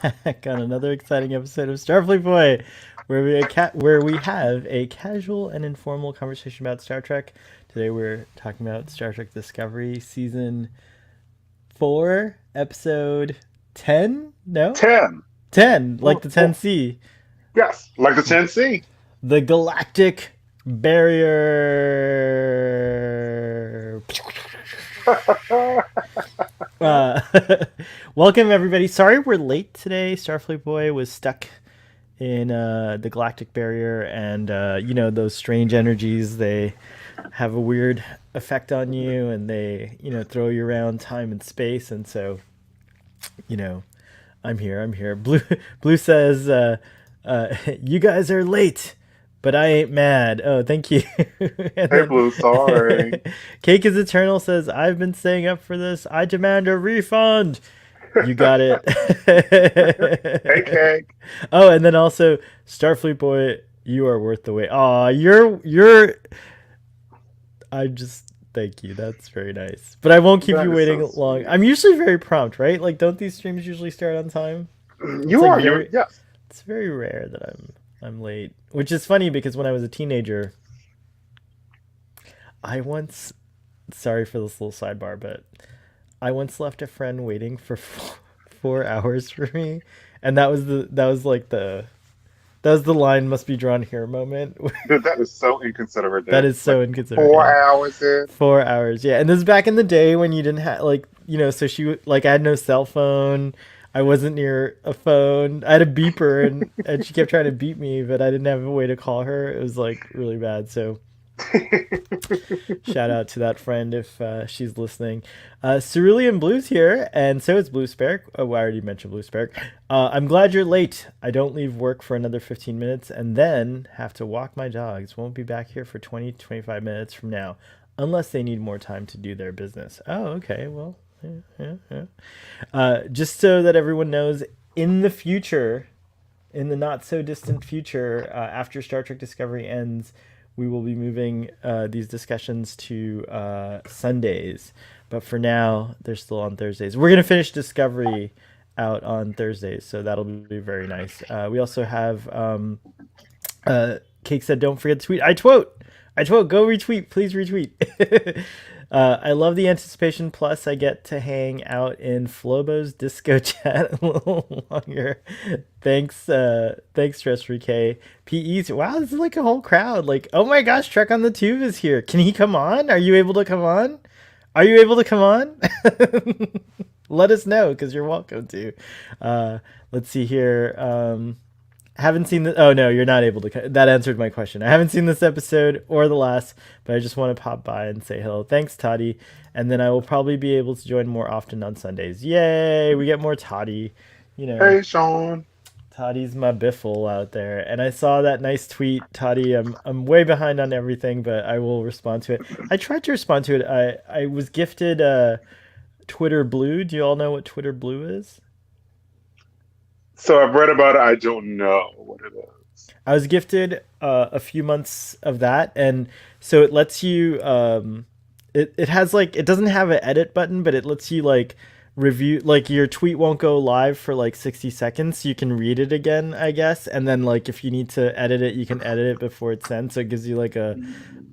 back on another exciting episode of Starfleet Boy, where we have a casual and informal conversation about Star Trek. Today we're talking about Star Trek Discovery season 4, episode 10? No? 10. 10, like Four, the four. 10C. Yes, like the 10C. The Galactic Barrier. Uh, welcome everybody. Sorry we're late today. Starfleet Boy was stuck in the Galactic Barrier, and those strange energies. They have a weird effect on you, and they throw you around time and space. And so, you know, I'm here. I'm here. Blue says, "You guys are late." But I ain't mad. Oh, thank you. And Hey, then Blue, sorry. Cake is Eternal says, I've been staying up for this. I demand a refund. You got it. Hey, Cake. Oh, and then also Starfleet Boy, you are worth the wait. Aw, you're I just thank you. That's very nice. But I won't keep That you is so waiting long. sweet. I'm usually very prompt, right? Like don't these streams usually start on time? It's You like are. You're, very yes. it's very rare that I'm late. Which is funny because when I was a teenager, I once sorry for this little sidebar, but I once left a friend waiting for 4 hours for me, and that was the line must be drawn here moment. Dude, that is so inconsiderate, That dude. is Like, so inconsiderate. four Yeah, hours in. 4 hours. Yeah, and this is back in the day when you didn't have so I had no cell phone. I wasn't near a phone. I had a beeper, and she kept trying to beat me, but I didn't have a way to call her. It was like really bad. So shout out to that friend if she's listening. Cerulean Blue's here, and so is Blue Spark. Oh, I already mentioned Blue Spark. I'm glad you're late. I don't leave work for another 15 minutes and then have to walk my dogs. Won't be back here for 20 to 25 minutes from now, unless they need more time to do their business. Oh, okay. Well, yeah. Just so that everyone knows, in the future, in the not so distant future, after Star Trek Discovery ends, we will be moving these discussions to Sundays. But for now, they're still on Thursdays. We're going to finish Discovery out on Thursdays, so that'll be very nice. We also have Cake said, don't forget to tweet. I twote. Go retweet. Please retweet. I love the anticipation. Plus, I get to hang out in Flobo's disco chat a little longer. Thanks, Stress Free K. PE's. Wow, this is like a whole crowd. Like, oh my gosh, Trek on the Tube is here. Can he come on? Are you able to come on? Are you able to come on? Let us know because you're welcome to. Let's see here. Haven't seen the. Oh no, you're not able to. That answered my question. I haven't seen this episode or the last, but I just want to pop by and say hello. Thanks, Toddy. And then I will probably be able to join more often on Sundays. Yay! We get more Toddy. You know, Hey, Sean. Toddy's my biffle out there. And I saw that nice tweet, Toddy. I'm way behind on everything, but I will respond to it. I tried to respond to it. I was gifted Twitter Blue. Do you all know what Twitter Blue is? So I've read about it. I don't know what it is. I was gifted a few months of that, and so it lets you. It has like it doesn't have an edit button, but it lets you like review. Like your tweet won't go live for like 60 seconds, so you can read it again, I guess. And then like if you need to edit it, you can edit it before it's sent. So it gives you like a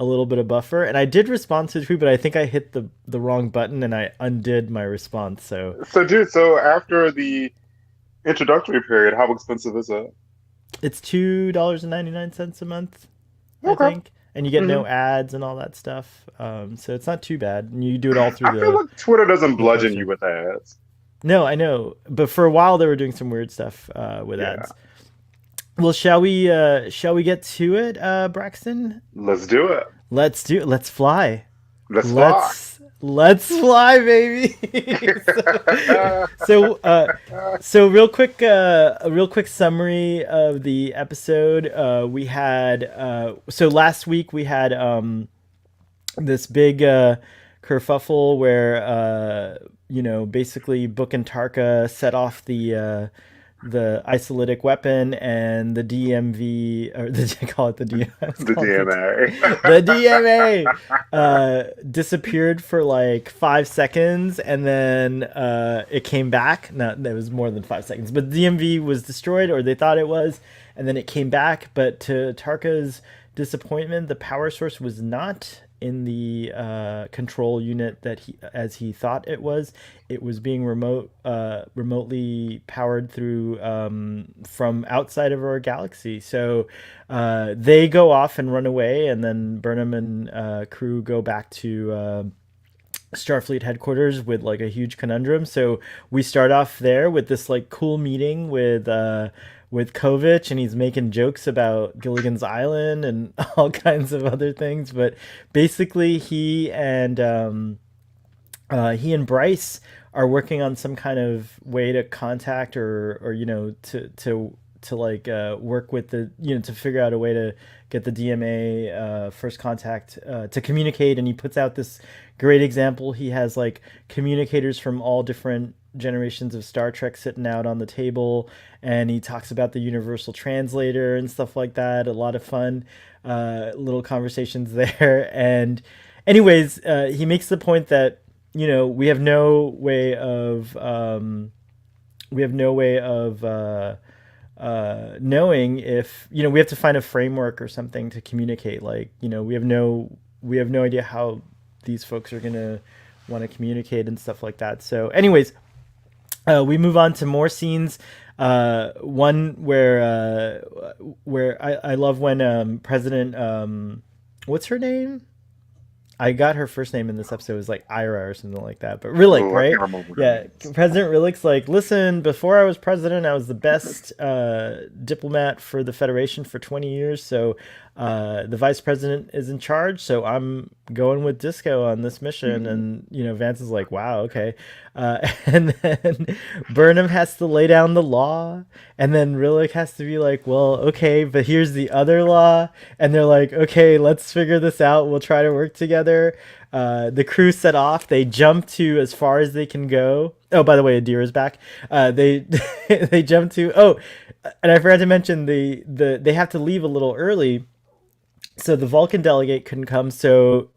little bit of buffer. And I did respond to the tweet, but I think I hit the wrong button and I undid my response. So So, dude, so after the introductory period, how expensive is it? it's $2.99 a month, I Okay. think, and you get Hmm. no ads and all that stuff. So it's not too bad, and you do it all through I feel like Twitter doesn't the bludgeon you browser. with ads. No, I know, but for a while they were doing some weird stuff with Yeah. ads. Well, shall we get to it, Braxton? Let's do it. Let's do it. Let's fly. Let's fly. Let's fly, baby. so, so a real quick summary of the episode. We had so last week we had this big kerfuffle where basically Book and Tarka set off the isolytic weapon and the DMV, or I call it the DM, let's The call it the DMA. DMA disappeared for like 5 seconds, and then it came back. No, it was more than 5 seconds, but the DMV was destroyed, or they thought it was, and then it came back. But to Tarka's disappointment, the power source was not in the control unit that he thought it was. It was being remotely powered through from outside of our galaxy. So they go off and run away, and then Burnham and crew go back to Starfleet headquarters with like a huge conundrum. So we start off there with this like cool meeting with Kovich, and he's making jokes about Gilligan's Island and all kinds of other things. But basically, he and Bryce are working on some kind of way to contact, or to like work with the, to figure out a way to get the DMA first contact to communicate. And he puts out this great example. He has like communicators from all different generations of Star Trek sitting out on the table, and he talks about the universal translator and stuff like that. A lot of fun little conversations there. And anyways, he makes the point that we have no way of knowing if, we have to find a framework or something to communicate. Like, we have no idea how these folks are gonna want to communicate and stuff like that. So anyways, we move on to more scenes. One where I love when President, what's her name? I got her first name in this episode, was like Ira or something like that. But Rillick, Oh, I right? can't remember what it Yeah, is. President Rillick's like, listen, before I was president, I was the best diplomat for the Federation for 20 years. So the vice president is in charge. So I'm going with Disco on this mission. Mhm. And, Vance is like, wow, okay. And then Burnham has to lay down the law. And then Rillick has to be like, well, okay, but here's the other law. And they're like, okay, let's figure this out. We'll try to work together. The crew set off. They jump to as far as they can go. Oh, by the way, Adira's back. They they jump to. Oh, and I forgot to mention they have to leave a little early, so the Vulcan delegate couldn't come. So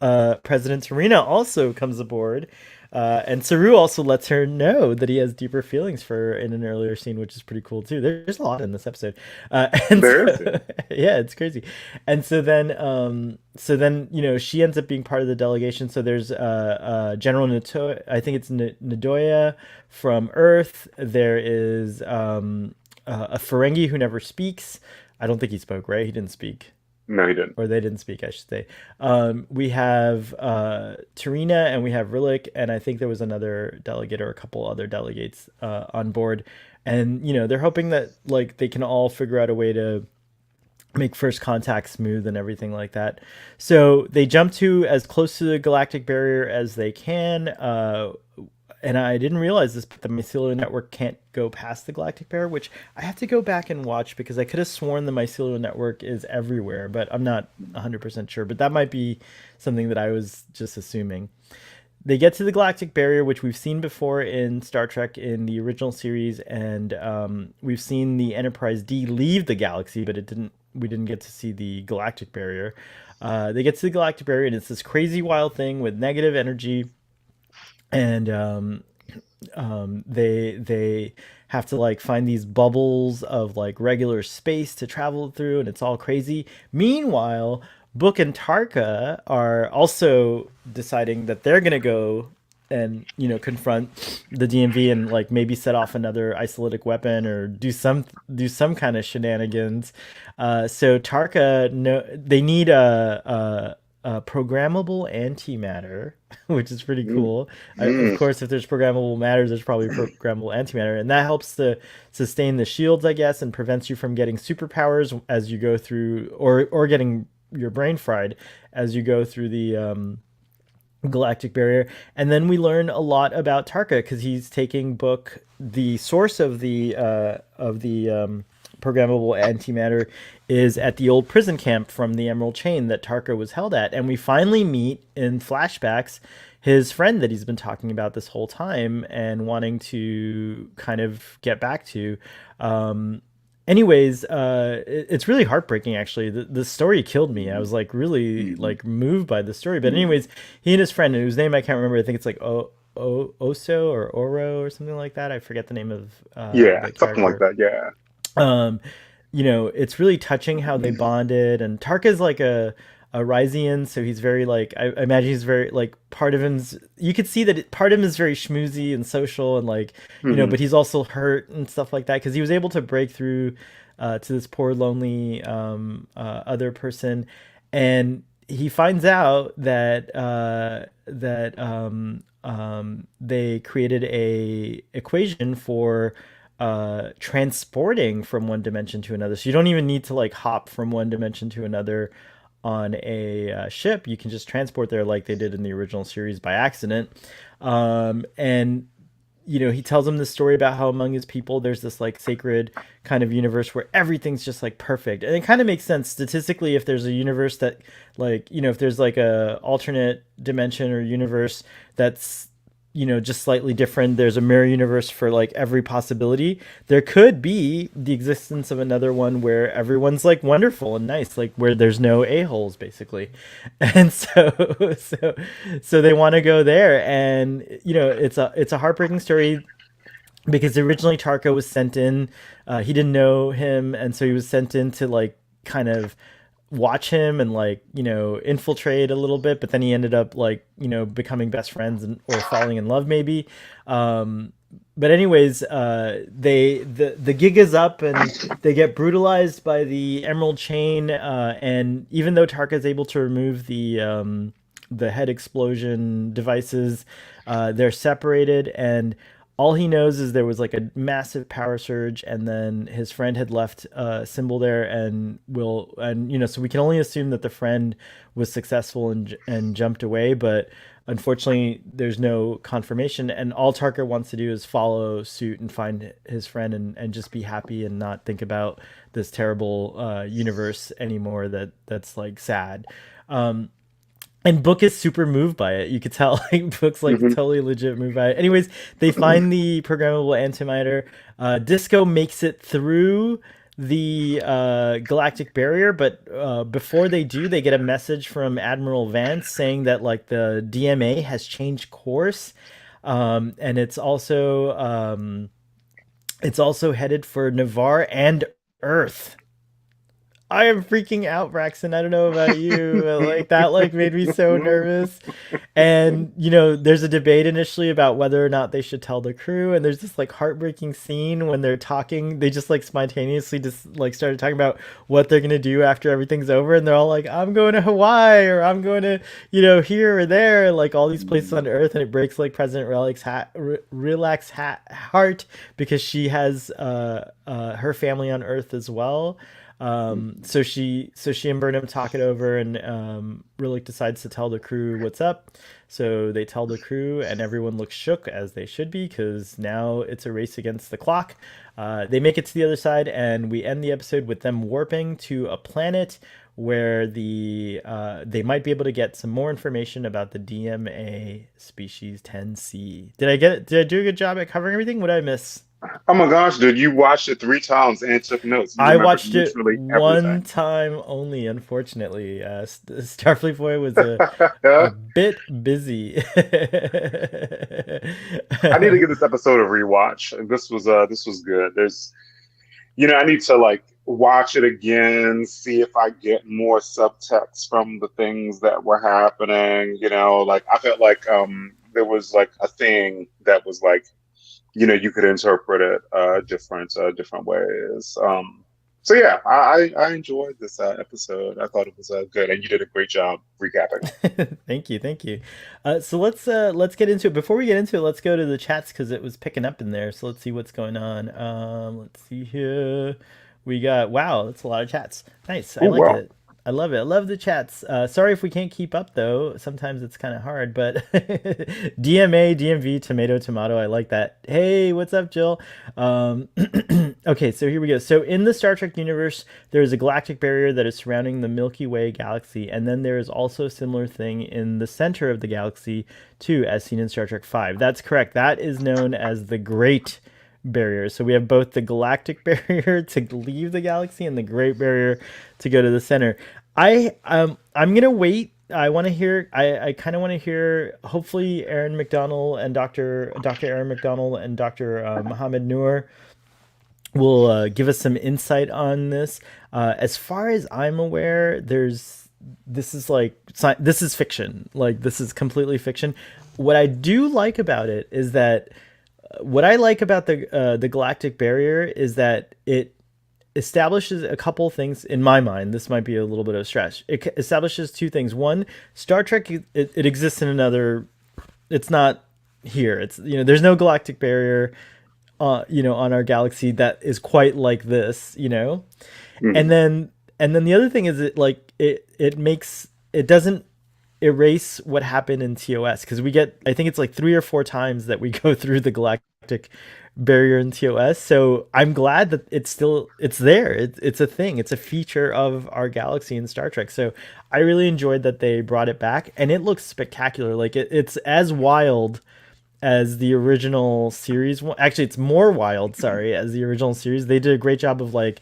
President Serena also comes aboard, and Saru also lets her know that he has deeper feelings for her in an earlier scene, which is pretty cool too. There's a lot in this episode, and There is. so, yeah, it's crazy. And so then she ends up being part of the delegation. So there's General Nato, I think it's Nadoya from Earth. There is a Ferengi who never speaks. I don't think he spoke, right? He didn't speak, No, he didn't. or they didn't speak, I should say. We have Tarina, and we have Rillick, and I think there was another delegate or a couple other delegates on board. And they're hoping that like they can all figure out a way to make first contact smooth and everything like that. So they jump to as close to the galactic barrier as they can. And I didn't realize this, but the mycelial network can't go past the galactic barrier, which I have to go back and watch, because I could have sworn the mycelial network is everywhere, but I'm not 100% sure. But that might be something that I was just assuming. They get to the galactic barrier, which we've seen before in Star Trek in the original series, and we've seen the Enterprise D leave the galaxy, but it didn't. We didn't get to see the galactic barrier. They get to the galactic barrier, and it's this crazy wild thing with negative energy, and they have to like find these bubbles of like regular space to travel through, and it's all crazy. Meanwhile, Book and Tarka are also deciding that they're gonna go and confront the DMV and like maybe set off another isolytic weapon or do some kind of shenanigans. So Tarka, no, they need a programmable antimatter, which is pretty Mm. cool. Of Mm. course, if there's programmable matters, there's probably programmable antimatter, and that helps to sustain the shields, I guess, and prevents you from getting superpowers as you go through, or getting your brain fried as you go through the galactic barrier. And then we learn a lot about Tarka, because he's taking Book. The source of the programmable antimatter is at the old prison camp from the Emerald Chain that Tarka was held at, and we finally meet in flashbacks his friend that he's been talking about this whole time and wanting to kind of get back to. Um, anyways, it's really heartbreaking. Actually, the story killed me. I was like really Mhm. like moved by the story. But anyways, he and his friend, whose name I can't remember. I think it's like Oso or Oro or something like that. I forget the name of Yeah, the something like character. that. Yeah. Um, it's really touching how they bonded. And Tarka's like a Ryzian, so he's very like I imagine he's very like part of him's. You could see that part of him is very schmoozy and social and like Hmm. but he's also hurt and stuff like that because he was able to break through to this poor lonely other person, and he finds out that they created a equation for transporting from one dimension to another. So you don't even need to like hop from one dimension to another on a ship. You can just transport there like they did in the original series by accident. And he tells him this story about how among his people there's this like sacred kind of universe where everything's just like perfect, and it kind of makes sense statistically if there's a universe that like if there's like a alternate dimension or universe that's just slightly different. There's a mirror universe for like every possibility. There could be the existence of another one where everyone's like wonderful and nice, like where there's no a-holes basically. And so they want to go there, and it's a heartbreaking story because originally Tarka was sent in. He didn't know him, and so he was sent in to like kind of watch him and like infiltrate a little bit. But then he ended up like becoming best friends or falling in love maybe. But anyways, the gig is up and they get brutalized by the Emerald Chain. And even though Tarka is able to remove the head explosion devices, they're separated, and all he knows is there was like a massive power surge, and then his friend had left a symbol there, so we can only assume that the friend was successful and jumped away, but unfortunately there's no confirmation, and all Tarker wants to do is follow suit and find his friend and just be happy and not think about this terrible universe anymore that's like sad. And Book is super moved by it. You could tell like Book's like Hmm. totally legit moved by it. Anyways, they find the programmable antimatter. Disco makes it through the Galactic Barrier, but before they do, they get a message from Admiral Vance saying that like the DMA has changed course, and it's also headed for Navarre and Earth. I am freaking out, Braxton. I don't know about you, but like that like made me so nervous. And there's a debate initially about whether or not they should tell the crew, and there's this like heartbreaking scene when they're talking, they just like spontaneously just like started talking about what they're going to do after everything's over, and they're all like, I'm going to Hawaii, or I'm going to here or there, like all these places on Earth. And it breaks like President Relax's heart because she has her family on Earth as well. So she and Burnham talk it over, and Rillick decides to tell the crew what's up. So they tell the crew, and everyone looks shook, as they should be, because now it's a race against the clock. They make it to the other side, and we end the episode with them warping to a planet where they might be able to get some more information about the DMA species 10C. Did I do a good job at covering everything? What did I miss? Oh my gosh, dude, you watched it 3 times and took notes. You I remembered watched it literally one everything. time only, unfortunately. Starfleet Boy was a bit busy. I need to give this episode a rewatch. This was good. I need to like watch it again, see if I get more subtext from the things that were happening. Like I felt like there was like a thing that was like you could interpret it different ways. So yeah, I enjoyed this episode. I thought it was good, and you did a great job recapping. Thank you, thank you. So let's get into it. Before we get into it, let's go to the chats because it was picking up in there. So let's see what's going on. Let's see here. We got wow, that's a lot of chats. Nice, I Oh like well. it. I love it. I love the chats. Sorry if we can't keep up though. Sometimes it's kind of hard, but DMA, DMV, tomato, tomato. I like that. Hey, what's up, Jill? Um, Okay, so here we go. So in the Star Trek universe, there is a galactic barrier that is surrounding the Milky Way galaxy, and then there is also a similar thing in the center of the galaxy, too, as seen in Star Trek V. That's correct. That is known as the Great Barrier. So we have both the galactic barrier to leave the galaxy and the Great Barrier to go to the center. I'm gonna wait. I want to hear. I kind of want to hear. Hopefully, Aaron McDonald and Doctor Aaron McDonald and Doctor Mohammed Noor will give us some insight on this. As far as I'm aware, there's this is like this is fiction. Like this is completely fiction. What I do like about it is that what I like about the Galactic Barrier is that it establishes a couple things in my mind. This might be a little bit of a stretch. It establishes two things. One, Star Trek it exists in another. It's not here. It's there's no Galactic Barrier on our galaxy that is quite like this, Mhm. and then the other thing is it makes it doesn't erase what happened in TOS because we get I think it's like 3 or 4 times that we go through the galactic barrier in TOS. So I'm glad that it's there. It's a thing. It's a feature of our galaxy in Star Trek. So I really enjoyed that they brought it back, and it looks spectacular. Like it's as wild as the original series. Actually, it's more wild. Sorry, as the original series. They did a great job of like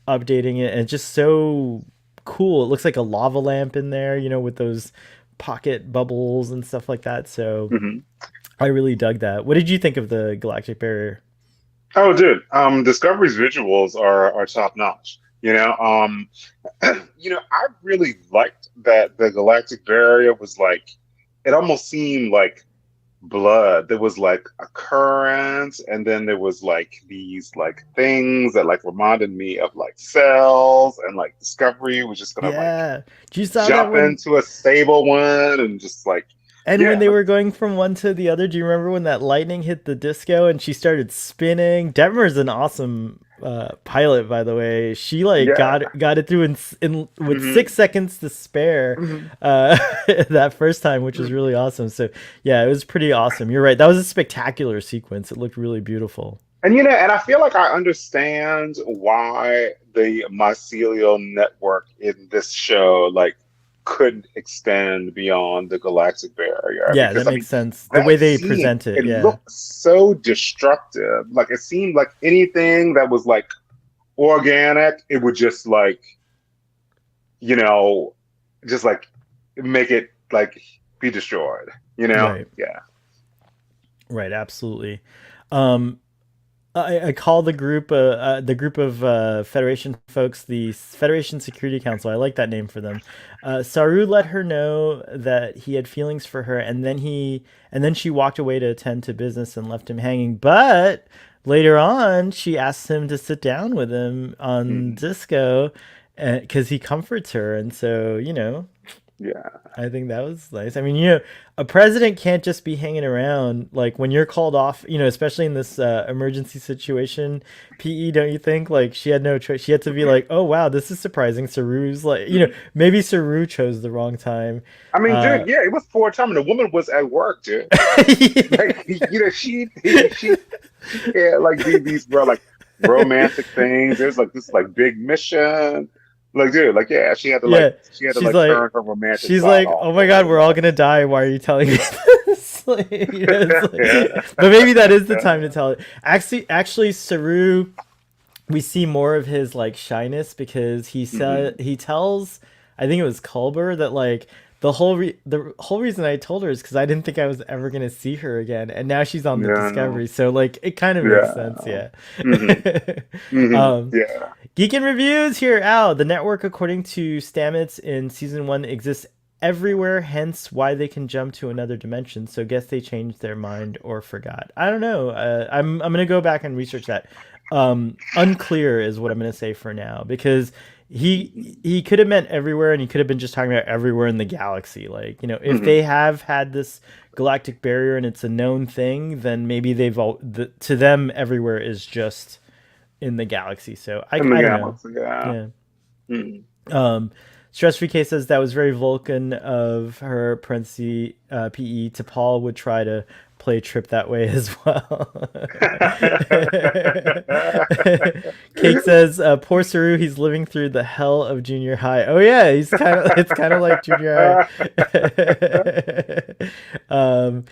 updating it, and it's just so cool. It looks like a lava lamp in there, with those pocket bubbles and stuff like that. So Mhm. I really dug that. What did you think of the Galactic Barrier? Oh, dude, Discovery's visuals are top notch. I really liked that the Galactic Barrier was like, it almost seemed like blood. There was like a current, and then there was like these like things that like reminded me of like cells, and like Discovery was just gonna like Yeah, you saw that jump when into a stable one and just like, and when yeah, they were going from one to the other. Do you remember when that lightning hit the disco and she started spinning? Detmer's an awesome pilot, by the way. She like yeah. got it through in with Hmm. 6 seconds to spare Hmm. that first time, which was really awesome. So yeah, it was pretty awesome. You're right. That was a spectacular sequence. It looked really beautiful. And I feel like I understand why the mycelial network in this show like couldn't extend beyond the galactic barrier Yeah, because that I makes mean sense. The way that they scene, present it. it Yeah. looked so destructive. Like it seemed like anything that was like organic, it would just like, you know, just like make it like be destroyed, you know? Right. Yeah. Right. Absolutely. Um, I call the group of Federation folks the Federation Security Council. I like that name for them. Saru let her know that he had feelings for her, and then she walked away to attend to business and left him hanging. But later on, she asks him to sit down with him on Mhm. Disco, because he comforts her, and so Yeah. I think that was nice. I mean, a president can't just be hanging around like when you're called off, especially in this emergency situation. PE, don't you think? Like she had no choice. She had to be like, "Oh wow, this is surprising." Saru's like, maybe Saru chose the wrong time. I mean, Uh, dude, yeah, it was 4 time, and the woman was at work, dude. Like, she can't like do these bro like romantic things. There's like this like big mission. Like, dude, like yeah, yeah, she had to like turn her romantic she's side like, off "Oh my for a god, little we're all while. gonna die. Why are you telling me this?" Yeah. But maybe that is the time to tell it. Actually, Saru, we see more of his like shyness because Hmm. he tells, I think it was Culber, that like the whole reason I told her is because I didn't think I was ever gonna see her again, and now she's on the Yeah. Discovery, so like it kind of makes sense, Yeah. yeah. Hmm. Hmm. um, Yeah. Geek and Reviews here. Al, the network, according to Stamets in season 1, exists everywhere, hence why they can jump to another dimension. So guess they changed their mind or forgot. I don't know. I'm gonna go back and research that. Unclear is what I'm gonna say for now because he could have meant everywhere, and he could have been just talking about everywhere in the galaxy. Like if Hmm. they have had this galactic barrier and it's a known thing, then maybe to them everywhere is just in the galaxy. So In the I don't know. galaxy, yeah. Yeah. Mm. Um, Stress Free K says that was very Vulcan of her, parenthesis, PE. To Paul would try to play Trip that way as well. Cake says, poor Saru, he's living through the hell of junior high. Oh yeah, it's kind of like junior high.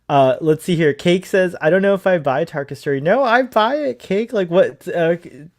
Let's see here. Cake says, I don't know if I buy Tarka's story. No, I buy it, Cake. Like, what?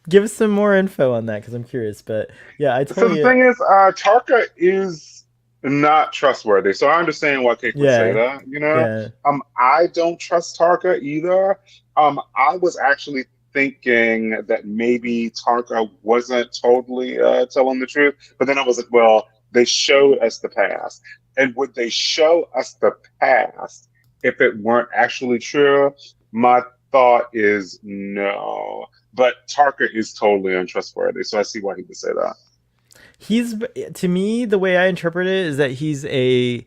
Give us some more info on that because I'm curious. But yeah, I So totally. the thing is, Tarka is not trustworthy. So I understand why Cake would say Yeah, that. yeah. I don't trust Tarka either. I was actually thinking that maybe Tarka wasn't totally telling the truth, but then I was like, well, they showed us the past, and would they show us the past if it weren't actually true? My thought is no. But Tarka is totally untrustworthy, so I see why he would say that. He's, to me, the way I interpret it is that he's a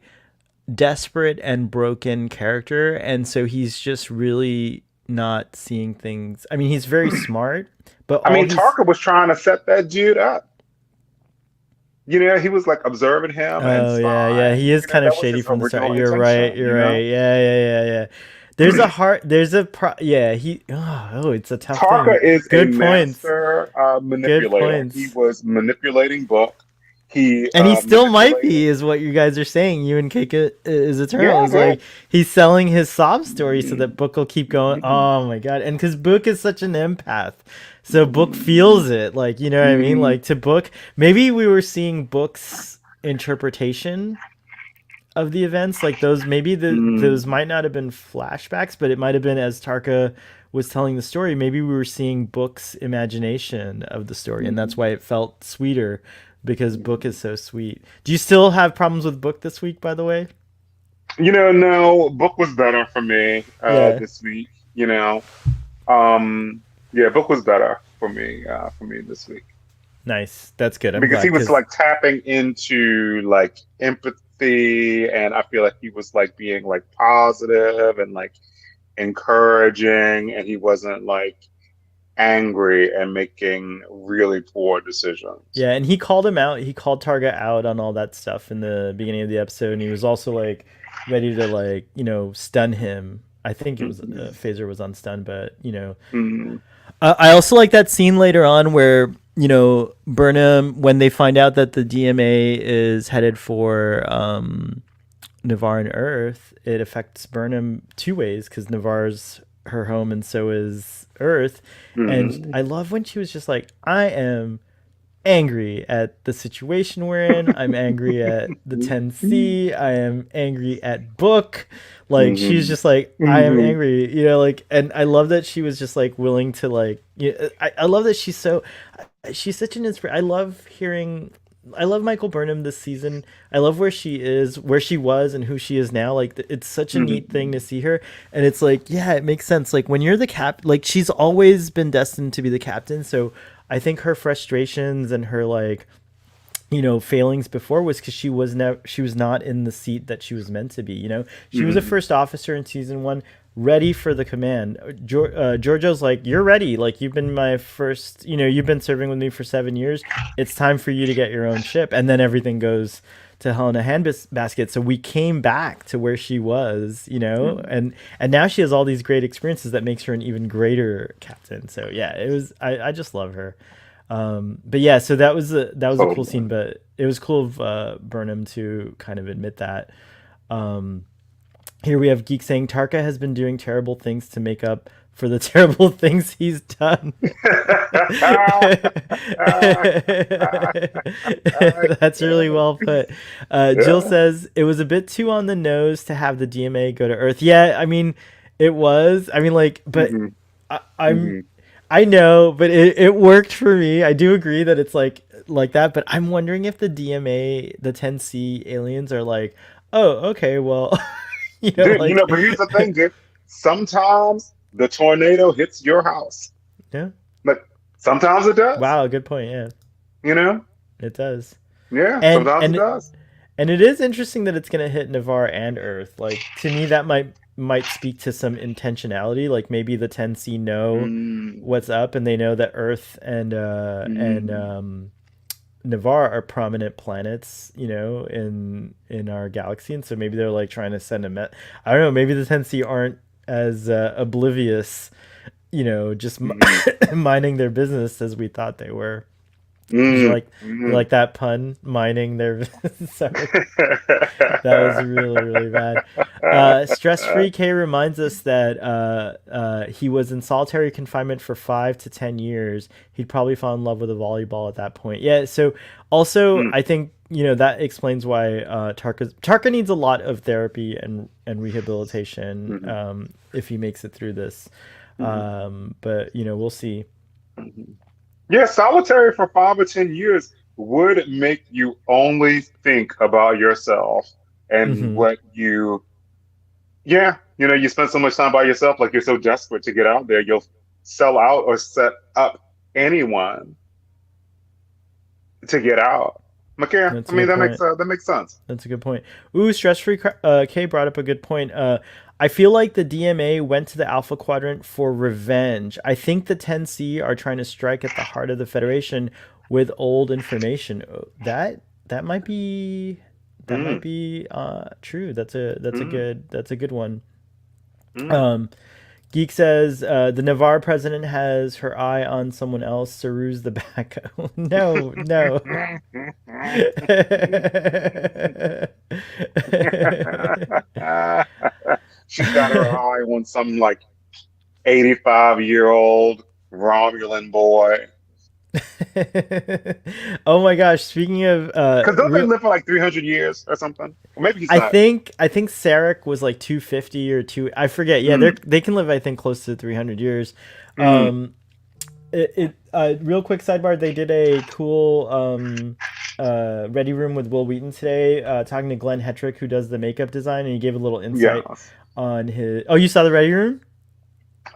desperate and broken character, and so he's just really not seeing things. I mean, he's very smart, but I all mean, he's Tarka was trying to set that dude up. He was like observing him and oh yeah, yeah, spying. he is kind of That was shady his from the start. original You're right. intention. You're right. Yeah, yeah, yeah, yeah. There's a heart. There's a yeah. It's a tough thing. Tarka is a Good points. master Good manipulator. He points. was manipulating Book. He And he still might manipulated. be, is what you guys are saying. You and Keika is eternal. Yeah, Is yeah. like he's selling his sob story so that Book will keep going. Oh my god! And because Book is such an empath, so Book feels it. Like you know what I mean. Like to Book, maybe we were seeing Book's interpretation of the events. Like those, maybe those might not have been flashbacks, but it might have been as Tarka was telling the story. Maybe we were seeing Book's imagination of the story, and that's why it felt sweeter because Book is so sweet. Do you still have problems with Book this week, by the way? No, Book was better for me Yeah, this week. Um, yeah, Book was better for me this week nice. That's good. I'm because glad he was because like tapping into like empathy, and I feel like he was like being like positive and like encouraging, and he wasn't like angry and making really poor decisions. yeah, and he called him out. He called Targa out on all that stuff in the beginning of the episode, and he was also like ready to like stun him. I think it was Mhm. Phaser was on stun, but Mhm. I also like that scene later on where Burnham, when they find out that the DMA is headed for Navarre and Earth, it affects Burnham two ways because Navarre's her home and so is Earth. And Mhm. I love when she was just like, I am angry at the situation we're in. I'm angry at the 10C. I am angry at Book. Like she's Mhm. just like, I am Mhm. angry, like, and I love that she was just like willing to like, I love that she's such an inspiration. I love Michael Burnham this season. I love where she is, where she was, and who she is now. Like, it's such a neat thing to Mhm. see her. And it's like, yeah, it makes sense. Like, when you're the like, she's always been destined to be the captain. So I think her frustrations and her, like, failings before was because she was not in the seat that she was meant to be. She was a Mhm. first officer in season one, ready for the command. Giorgio's like, you're ready. Like you've been my first. You've been serving with me for 7 years. It's time for you to get your own ship, and then everything goes to hell in a handbasket. So we came back to where she was, Mhm. and now she has all these great experiences that makes her an even greater captain. So yeah, it was. I just love her. But yeah, so that was a cool scene, Totally. but it was cool of Burnham to kind of admit that. Um, Here we have Geek saying Tarka has been doing terrible things to make up for the terrible things he's done. That's really well put. Jill Yeah. says it was a bit too on the nose to have the DMA go to Earth. Yeah, I mean, it was. I mean, like, but Mhm. I'm Mhm. I know, but it worked for me. I do agree that it's like that, but I'm wondering if the DMA, the 10C aliens are like, oh, okay, well, Dude, like, but here's the thing, dude. Sometimes the tornado hits your house. yeah. Like sometimes it does, Wow, good point. Yeah, you know? it does. Yeah, And sometimes it and does. and it is interesting that it's gonna hit Navarre and Earth. Like to me, that might speak to some intentionality. Like maybe the 10C know Mm, what's up, and they know that Earth and mm, Navarre are prominent planets, in our galaxy, and so maybe they're like trying to send I don't know. Maybe the Tensi aren't as oblivious, just Mhm. minding their business as we thought they were. Did Mm, you mhm. like that pun? Mining their sorry. That was really, really bad. Stress Free K reminds us that he was in solitary confinement for 5 to 10 years. He'd probably fall in love with a volleyball at that point. Yeah. So also, Mm, I think that explains why Tarka needs a lot of therapy and rehabilitation mhm, if he makes it through this. mhm, But we'll see. mhm. Yeah, solitary for 5 or 10 years would make you only think about yourself and Hmm. what you, yeah, you spend so much time by yourself, like you're so desperate to get out there, you'll sell out or set up anyone to get out. Like, yeah, That's I a mean good point. that makes sense. That's a good point. Ooh, stress free. K brought up a good point. I feel like the DMA went to the Alpha Quadrant for revenge. I think the 10C are trying to strike at the heart of the Federation with old information. That might be Mm, true. mm, That's a good one. mm. Um, Geek says the Navarre president has her eye on someone else. Saru's the back. No, no. She's got her eye on some like 85-year-old Romulan boy. Oh my gosh! Speaking of Because don't they live for like 300 years or something? Or maybe he's not. I think Sarek was like 250 or two. I forget. Yeah, Mm, they can live I think close to 300 years. mm. Um, real quick sidebar. They did a cool Ready Room with Will Wheaton today, talking to Glenn Hetrick, who does the makeup design, and he gave a little insight Yes. on his. Oh, you saw the Ready Room?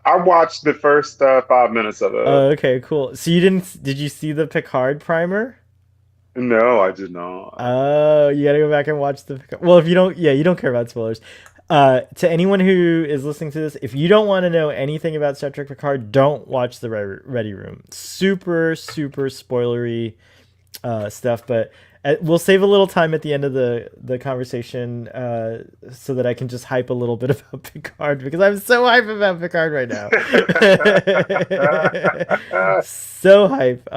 I watched the first 5 minutes of it. Oh, okay, cool. So you didn't? Did you see the Picard primer? No, I did not. Oh, you gotta go back and watch the. Well, if you don't, yeah, you don't care about spoilers. To anyone who is listening to this, if you don't want to know anything about Star Trek Picard, don't watch the Ready Room. Super, super spoilery stuff. But we'll save a little time at the end of the conversation so that I can just hype a little bit about Picard because I'm so hype about Picard right now. So hype.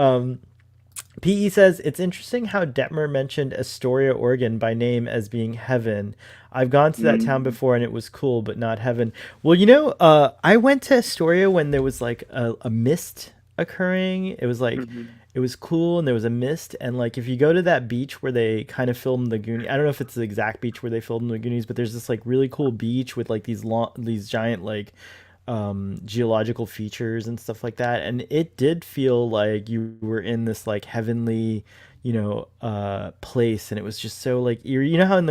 PE says it's interesting how Detmer mentioned Astoria, Oregon by name as being heaven. I've gone to that town Mm, before and it was cool, but not heaven. Well, I went to Astoria when there was like a mist occurring. mhm, It was cool and there was a mist. And like, if you go to that beach where they kind of filmed the Goonies, I don't know if it's the exact beach where they filmed the Goonies, but there's this like really cool beach with like these giant like geological features and stuff like that, and it did feel like you were in this like heavenly place, and it was just so like eerie. You know how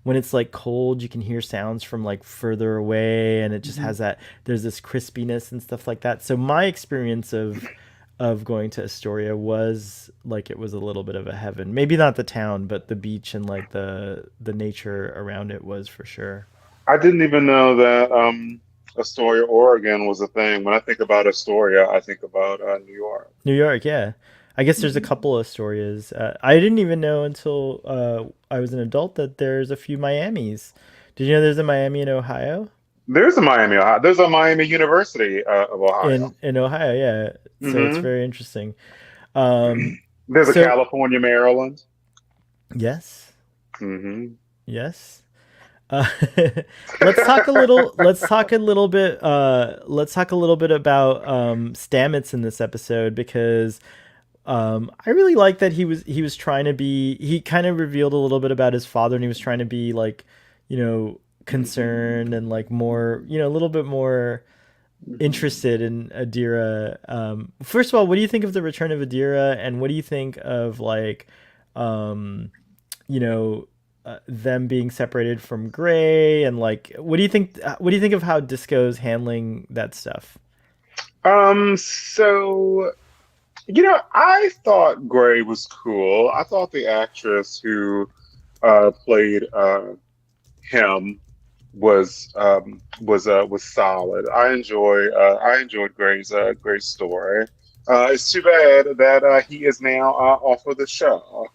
when it's like cold you can hear sounds from like further away, and it just mhm. has that, there's this crispiness and stuff like that. So my experience of going to Astoria was like it was a little bit of a heaven, maybe not the town but the beach and like the nature around it was for sure. I didn't even know that Astoria, Oregon was a thing. When I think about Astoria, I think about New York. New York, yeah. I guess there's a Mhm. couple of stories. I didn't even know until I was an adult that there's a few Miamis. Did you know there's a Miami in Ohio? There's a Miami, Ohio. There's a Miami University of Ohio. In Ohio, yeah. So it's Hmm very interesting. Um, There's a so California, Maryland. yes, Hmm yes. Uh, let's talk a little. Let's talk a little bit about Stamets in this episode because I really like that he was trying to be. He kind of revealed a little bit about his father, and he was trying to be like, concerned and like more, a little bit more hmm interested in Adira. First of all, what do you think of the return of Adira, and what do you think of like, um, you know, them being separated from Gray, and like, what do you think? What do you think of how Disco's handling that stuff? So I thought Gray was cool. I thought the actress who played him was solid. I enjoyed Gray's story. It's too bad that he is now off of the show.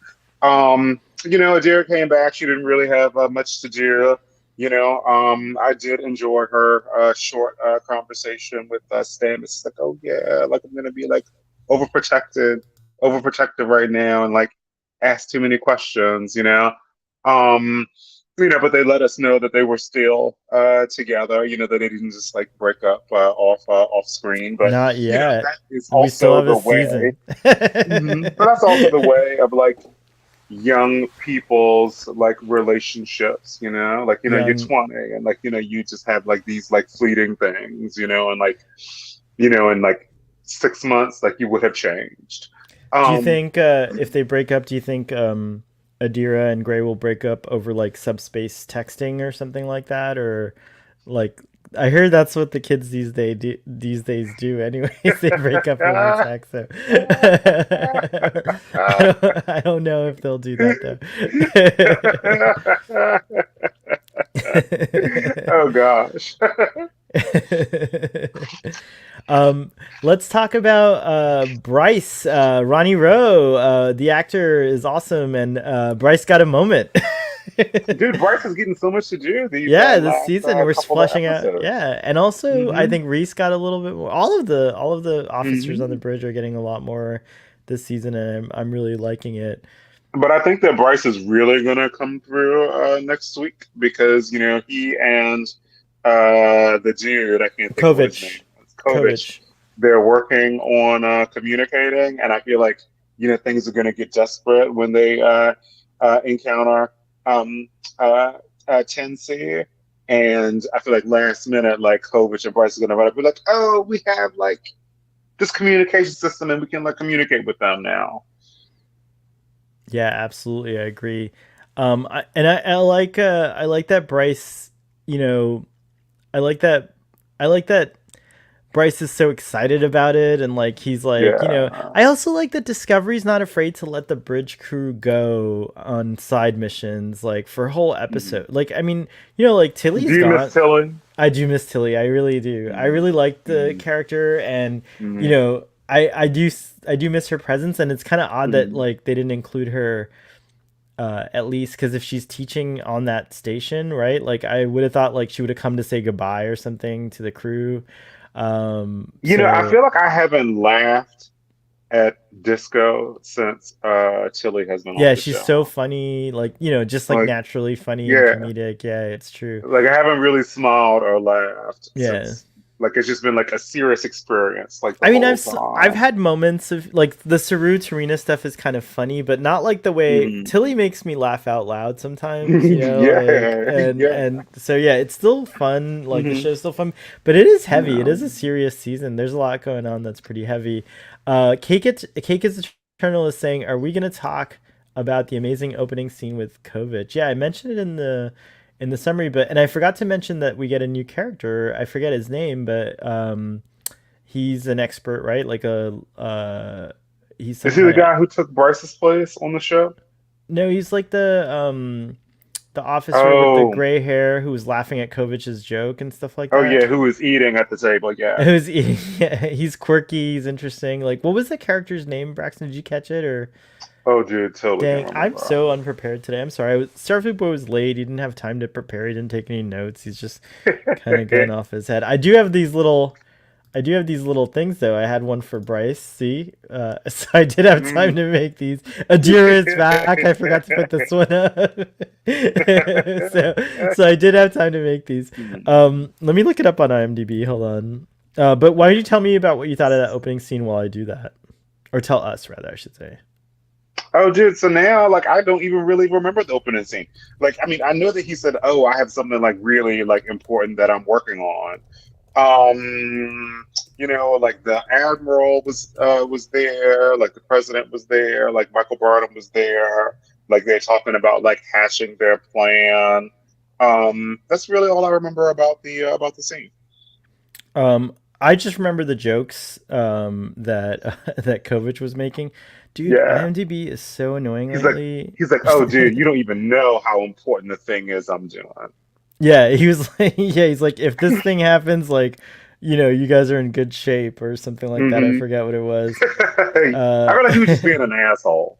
Adira came back. She didn't really have much to do. I did enjoy her short conversation with Stan. It's like, oh yeah, like I'm gonna be like overprotected, overprotective right now, and like ask too many questions. Um, but they let us know that they were still together. That they didn't just like break up off screen. But Not yet. that is We still also have a the way. season. But that's also the way of like young people's like relationships, like you're Young. 20 and like you just have like these like fleeting things, and like in like 6 months like you would have changed. Do you um think if they break up, do you think Adira and Gray will break up over like subspace texting or something like that, or like I heard that's what the kids these days do. Anyways, they break up over text. So I don't know if they'll do that oh gosh. though. Let's talk about Bryce, Ronnie Rowe. The actor is awesome, and Bryce got a moment. Dude, Bryce is getting so much to do these Yeah, this last season we're couple of fleshing out. episodes. Yeah, and also I Hmm. think Reese got a little bit more. All of the officers on the Hmm. bridge are getting a lot more this season, and I'm really liking it. But I think that Bryce is really gonna come through next week because he and the dude, I can't think of what his name Kovic, is, Kovich, Kovic. they're working on communicating, and I feel like things are gonna get desperate when they encounter um, uh, Tensi, and I feel like last minute, like Kovich and Bryce are gonna run up and be like, "Oh, we have like this communication system, and we can like communicate with them now." Yeah, absolutely, I agree. I like that Bryce. You know, I like that. I like that Bryce is so excited about it, and like he's like, Yeah. I also like that Discovery's not afraid to let the bridge crew go on side missions, like for a whole Mhm. episode. Like, I mean, like Do Tilly's you miss gone. Tilly? I do miss Tilly. I really do. I Mm, really like the mm, character, and mm, I do miss her presence, and it's kind of odd that mm. like they didn't include her at least because if she's teaching on that station, right? Like I would have thought like she would have come to say goodbye or something to the crew. I So feel like I haven't laughed at Disco since Tilly has been on yeah, the she's so show. funny, like just like Like, naturally funny and yeah, comedic. Yeah, it's true. like I haven't really smiled or laughed Yeah. since. Like it's just been like a serious experience, like the I mean, whole I've time. had moments of like the Saru Tarina stuff is kind of funny, but not like the way Mm. Tilly makes me laugh out loud sometimes, like Yeah, yeah. and so yeah, it's still fun. Like the Hmm. show's still fun, but it is heavy. It Yeah. is a serious season. There's a lot going on that's pretty heavy. Cake is Eternal is saying, are we gonna talk about the amazing opening scene with Kovic? Yeah, I mentioned it in the summary, but and I forgot to mention that we get a new character. I forget his name, but he's an expert, right? Like he's Is some he the kind of guy who took Bryce's place on the show? no, he's like the officer with the Oh, gray hair who was laughing at Kovic's joke and stuff like oh that. yeah, who was eating at the table? Yeah. Who's yeah, he's quirky, he's interesting. Like, what was the character's name, Braxton? Did you catch it or? Oh, dude, totally can't Dang, I'm remember. so unprepared today. I'm sorry. Starfleet Boy was late. He didn't have time to prepare. He didn't take any notes. He's just kind of going off his head. I do have these little things though. I had one for Bryce. See, so I did have time Mm. to make these. Adira is back. I forgot to put this one up. so I did have time to make these. Mm. Let me look it up on IMDb. Hold on. But why don't you tell me about what you thought of that opening scene while I do that, or tell us rather, I should say. Oh, dude, so now, like, I don't even really remember the opening scene. Like, I mean, I know that he said, "Oh, I have something like really like important that I'm working on." Like the admiral was there, like the president was there, like Michael Burnham was there, like they're talking about like hashing their plan. That's really all I remember about the scene. I just remember the jokes that that Kovic was making. Dude, Yeah. IMDb is so annoying He's like, lately. oh, dude, you don't even know how important the thing is I'm doing. Yeah, he was like, yeah, he's like, if this thing happens, like, you guys are in good shape or something like that. I Hmm. forget what it was. I Uh, feel like he was just being an asshole,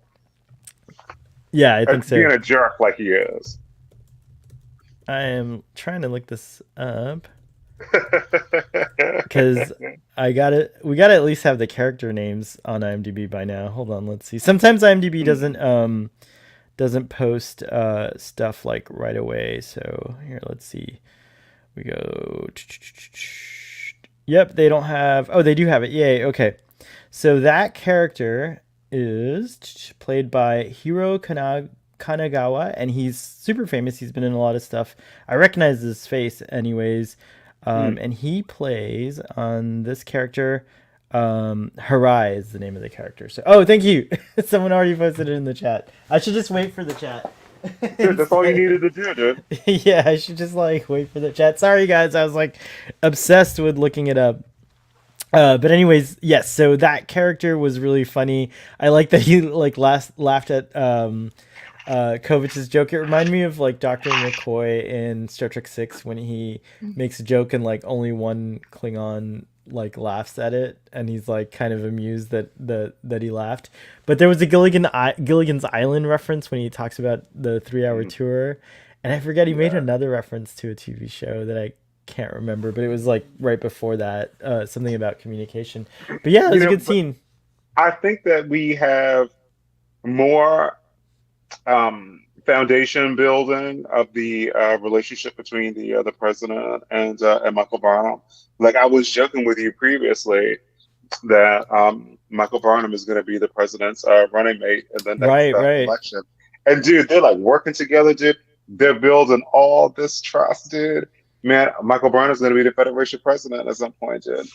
yeah, I think so. being a jerk like he is. I am trying to look this up because we gotta at least have the character names on IMDb by now. Hold on, let's see. Sometimes IMDb doesn't post stuff like right away. So here, let's see. We go. Yep, they don't have. Oh, they do have it. Yay. Okay. So that character is played by Kanagawa, and he's super famous. He's been in a lot of stuff. I recognize his face, anyways. Hmm. And he plays on this character. Harai is the name of the character. So, oh, thank you. Someone already posted it in the chat. I should just wait for the chat. Dude, that's all you Instead. needed to do, dude. Yeah, I should just like wait for the chat. Sorry, guys. I was like obsessed with looking it up. But anyways, yes. So that character was really funny. I like that he like last laughed at Kovach's joke. It reminded me of like Doctor McCoy in Star Trek Six when he makes a joke and like only one Klingon like laughs at it, and he's like kind of amused that he laughed. But there was a Gilligan's Island reference when he talks about the 3 hour Mhm. tour, and I forget he made Yeah. another reference to a TV show that I can't remember, but it was like right before that, something about communication. But yeah, it You was a know, good but scene. I think that we have more foundation building of the relationship between the president and Michael Barnum. Like I was joking with you previously that Michael Barnum is going to be the president's running mate in the next Right, right. election. And dude, they're like working together, dude. They're building all this trust, dude. Man, Michael Barnum's going to be the Federation president at some point, dude.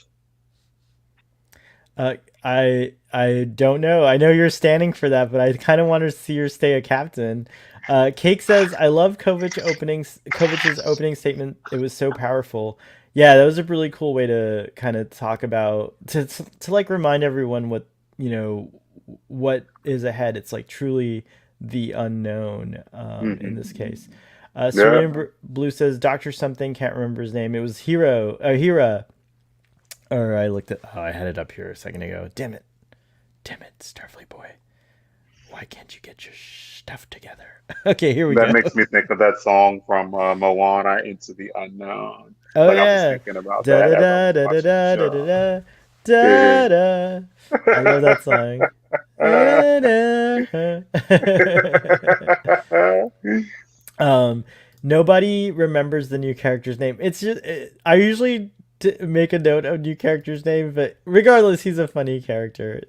I don't know. I know you're standing for that, but I kind of want to see her stay a captain. Cake says, "I love Kovach's opening statement. It was so powerful." Yeah, that was a really cool way to kind of talk about to like remind everyone what you know what is ahead. It's like truly the unknown in this Hmm. case. Yeah. Blue says, "Doctor something, can't remember his name. It was Hira." Or I looked at. Oh, I had it up here a second ago. Damn it, Starfleet boy. Why can't you get your stuff together? Okay, here we That go. makes me think of that song from Moana, Into the Unknown. Oh Like I was yeah. thinking about Da that da as I da was da da watching the da da show. da Yeah. da da. I love that song. um, Nobody remembers the new character's name. It's just I usually make a note of new character's name, but regardless, he's a funny character,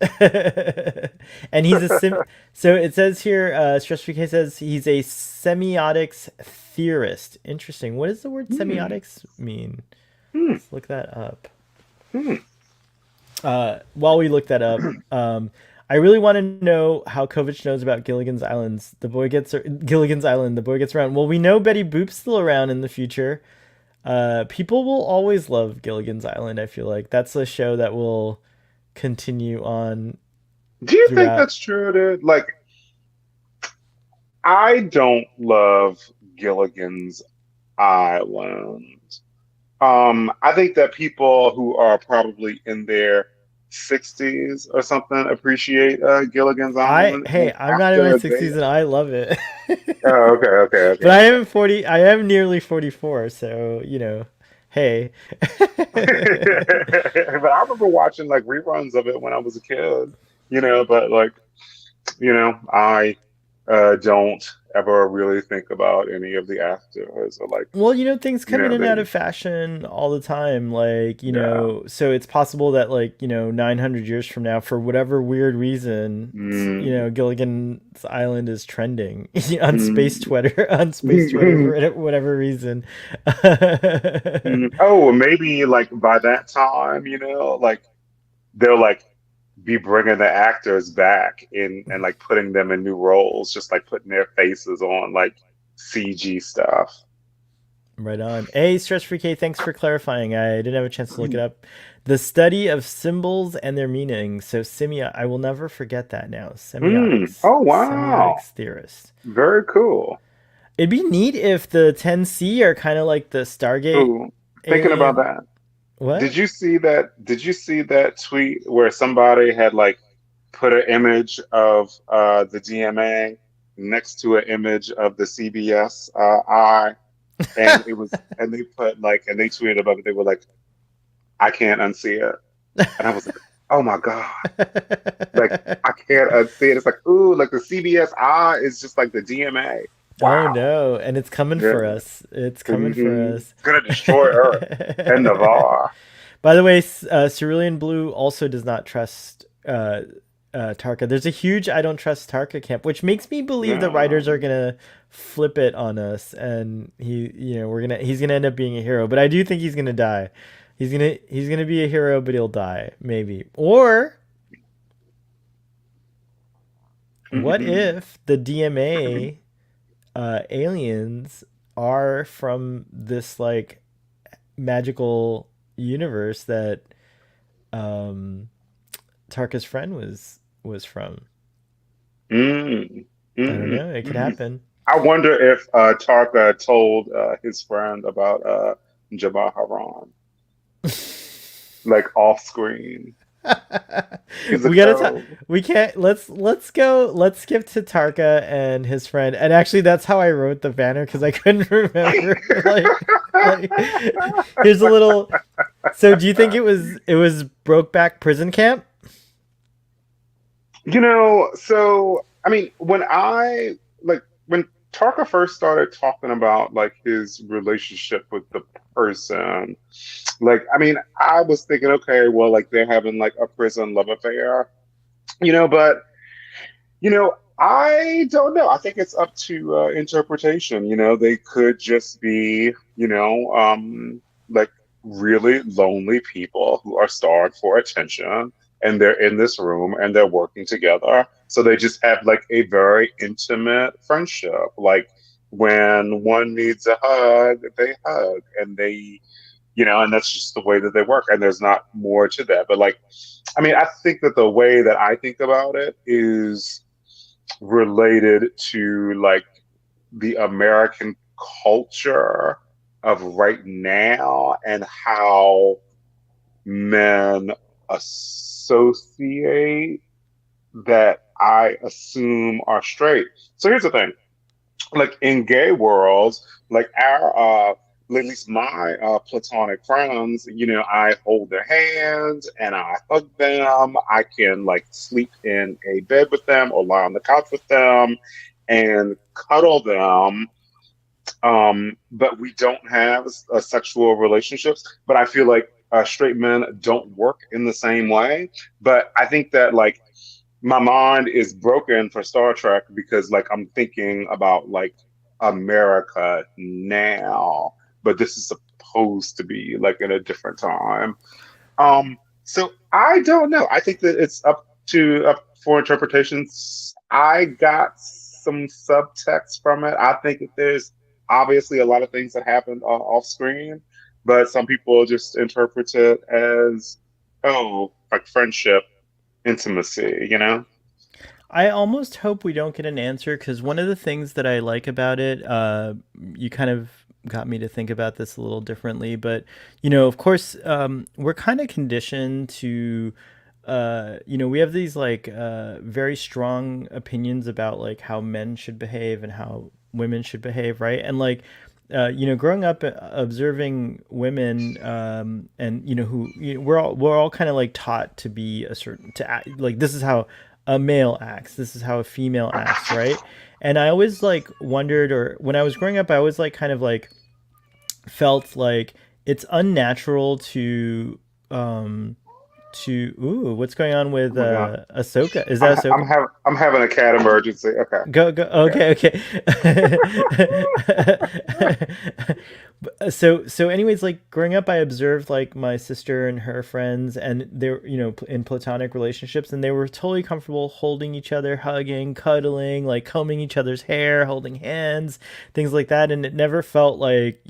and he's a sim. So it says here, Stress PK says he's a semiotics theorist. Interesting. What does the word Hmm. semiotics mean? Hmm. Let's look that up. Hmm. While we look that up, I really want to know how Kovach knows about Gilligan's Islands. Gilligan's Island. The boy gets around. Well, we know Betty Boop's still around in the future. People will always love Gilligan's Island. I feel like that's a show that will continue on Do you think throughout. that's true, dude? Like, I don't love Gilligan's Island. I think that people who are probably in their 60s or something appreciate Gilligan's Island, and I'm not in my after they, 60s and I love it. oh, okay, okay, But okay, I okay. am 40. I am nearly 44, so hey. But I remember watching like reruns of it when I was a kid, but like, I don't ever really think about any of the actors or like, Well, things come in and out the, of fashion all the time. Like, yeah. so it's possible that, like, 900 years from now, for whatever weird reason, Mm, Gilligan's Island is trending on Space mm. Twitter, on Space Twitter for whatever reason. Oh, maybe like by that time, like they'll like be bringing the actors back in and like putting them in new roles, just like putting their faces on like CG stuff. Right on. Hey, Stress Free K, thanks for clarifying. I didn't have a chance to look it up. The study of symbols and their meanings. So, I will never forget that now. Mm. Semiotics. Oh wow. Semiotics theorist. Very cool. It'd be neat if the 10C are kind of like the Stargate Ooh, thinking about alien. that. What? Did you see that tweet where somebody had like put an image of the DMA next to an image of the CBS eye, and it was, and they put like, and they tweeted above it. They were like, "I can't unsee it," and I was like, "Oh my God!" Like I can't unsee it. It's like, ooh, like the CBS eye is just like the DMA. Oh Wow. no, and it's coming Yeah. for us. It's coming for us. It's gonna destroy Earth and Navarre. By the way, Cerulean Blue also does not trust Tarka. There's a huge "I don't trust Tarka" camp, which makes me believe the Yeah. writers are gonna flip it on us, and he's gonna end up being a hero. But I do think he's gonna die. He's gonna be a hero, but he'll die maybe. Or what if the DMA aliens are from this like magical universe that um, Tarka's friend was from. Mm, I don't mm, know. It could mm. happen. I wonder if Tarka told his friend about Jabal Haran, like off screen. He's We like, gotta talk. oh. We can't. Let's go. Let's skip to Tarka and his friend. And actually, that's how I wrote the banner because I couldn't remember. Like, here's a little. So, do you think it was Brokeback Prison Camp? So I mean, when Tarka first started talking about like his relationship with the person, like I mean, I was thinking, okay, well, like they're having like a prison love affair, but I don't know. I think it's up to interpretation. They could just be, like really lonely people who are starved for attention, and they're in this room and they're working together. So they just have like a very intimate friendship. Like when one needs a hug, they hug, and and that's just the way that they work. And there's not more to that. But like, I mean, I think that the way that I think about it is related to like the American culture of right now and how men associate that I assume are straight. So here's the thing, like in gay worlds, like at least my platonic friends, I hold their hands and I hug them. I can like sleep in a bed with them or lie on the couch with them and cuddle them. But we don't have sexual relationships. But I feel like straight men don't work in the same way. But I think that like my mind is broken for Star Trek because like I'm thinking about like America now, but this is supposed to be like in a different time. So I don't know. I think that it's up for interpretations. I got some subtext from it. I think that there's obviously a lot of things that happened off screen, but some people just interpret it as, oh, like friendship, intimacy. I almost hope we don't get an answer because one of the things that I like about it, you kind of got me to think about this a little differently. But of course, we're kind of conditioned to, we have these like very strong opinions about like how men should behave and how women should behave, right? And like, growing up observing women, and who we're all kind of like taught to be a certain to act like this is how a male acts, this is how a female acts, right? And I always like wondered, or when I was growing up, I always like kind of like felt like it's unnatural um ooh, what's going on with Oh my god. Ahsoka? Is I'm that I'm Ahsoka? having I'm having a cat emergency. Okay. Go go. Okay. Okay, okay. So anyways, like growing up, I observed like my sister and her friends, and they're in platonic relationships, and they were totally comfortable holding each other, hugging, cuddling, like combing each other's hair, holding hands, things like that, and it never felt like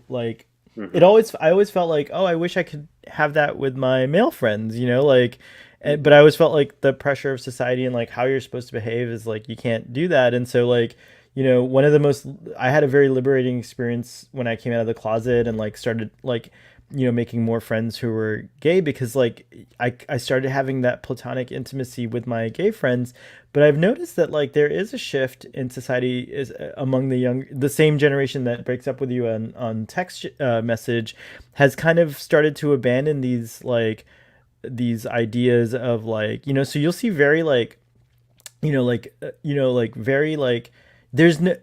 like Hmm. I always felt like, oh, I wish I could have that with my male friends, like, but I always felt like the pressure of society and like how you're supposed to behave is like you can't do that. And so like, one of the most I had a very liberating experience when I came out of the closet and like started like making more friends who were gay, because like I started having that platonic intimacy with my gay friends. But I've noticed that like there is a shift in society is among the same generation that breaks up with you on text message has kind of started to abandon these ideas of like, so you'll see very like, like very like there's no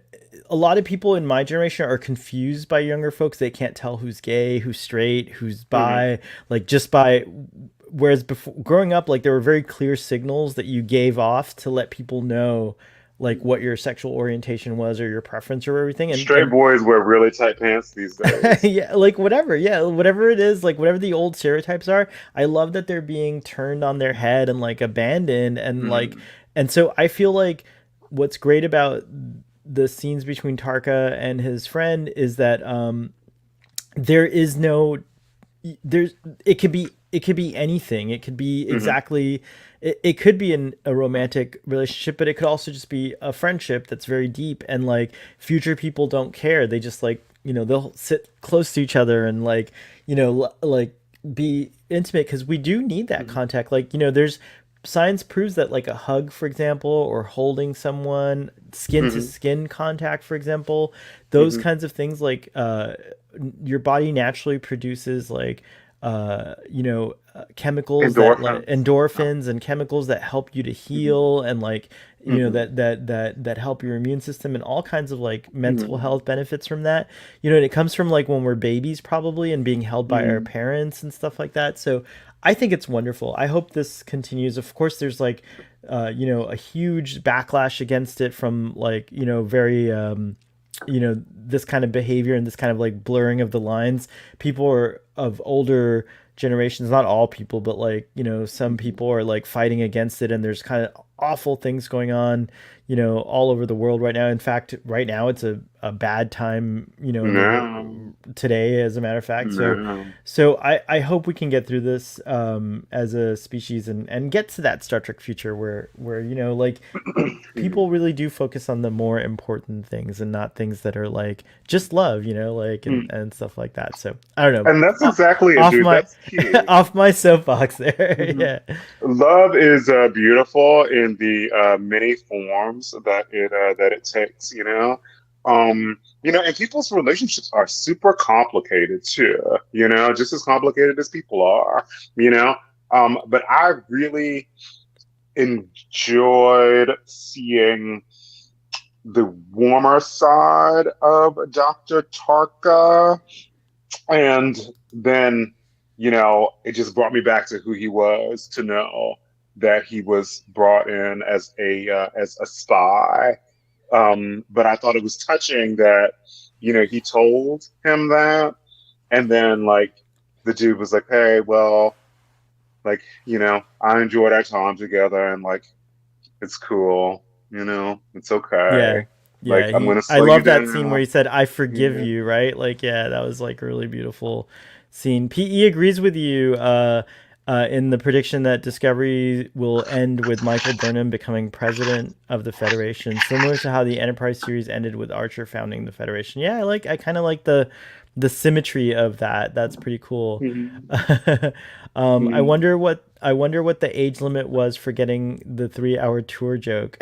a lot of people in my generation are confused by younger folks. They can't tell who's gay, who's straight, who's Hmm. bi, like just by, whereas before growing up, like there were very clear signals that you gave off to let people know like what your sexual orientation was or your preference or everything. Straight And boys wear really tight pants these days. yeah, like whatever, yeah, whatever it is, like whatever the old stereotypes are, I love that they're being turned on their head and like abandoned. And like, Hmm. and so I feel like what's great about the scenes between Tarka and his friend is that there is no, there's it could be anything. It could be Hmm. exactly, it could be a romantic relationship, but it could also just be a friendship that's very deep. And like future people don't care. They just like, they'll sit close to each other and like, like be intimate, because we do need that Hmm. contact. Like, there's science proves that like a hug, for example, or holding someone, skin to Hmm. skin contact, for example, those Hmm. kinds of things, like your body naturally produces like chemicals that like Endorphins. endorphins and chemicals that help you to Hmm. heal, and like Hmm. that help your immune system, and all kinds of like mental Hmm. health benefits from that. And it comes from like when we're babies probably, and being held by our Hmm. parents and stuff like that. So I think it's wonderful. I hope this continues. Of course there's like a huge backlash against it from like very this kind of behavior and this kind of like blurring of the lines. People are of older generations, not all people, but like some Hmm. people are like fighting against it, and there's kind of awful things going on all over the world right now. In fact, right now it's a bad time in the world No. today, as a matter of fact. so No. so I hope we can get through this as a species, and get to that Star Trek future where like Hmm. people really do focus on the more important things, and not things that are like just love, like and stuff like that. So I don't know. And that's exactly it, Off dude. my That's key. off my soapbox there. Hmm. Yeah. Love is beautiful in the many forms that it takes. And people's relationships are super complicated too. Just as complicated as people are. You know, but I really enjoyed seeing the warmer side of Dr. Tarka. And then, it just brought me back to who he was, to know that he was brought in as a spy. But I thought it was touching that, he told him that, and then like the dude was like, "Hey, well, like, I enjoyed our time together, and like it's cool, it's okay. Yeah. Like Yeah, I'm he gonna I slow you love that scene where down." he said, "I forgive Yeah. you," right? Like, yeah, that was like a really beautiful scene. PE agrees with you in the prediction that Discovery will end with Michael Burnham becoming president of the Federation, similar to how the Enterprise series ended with Archer founding the Federation. Yeah, I kind of like the symmetry of that. That's pretty cool. Mhm. I Mhm. wonder what the age limit was for getting the 3 hour tour joke.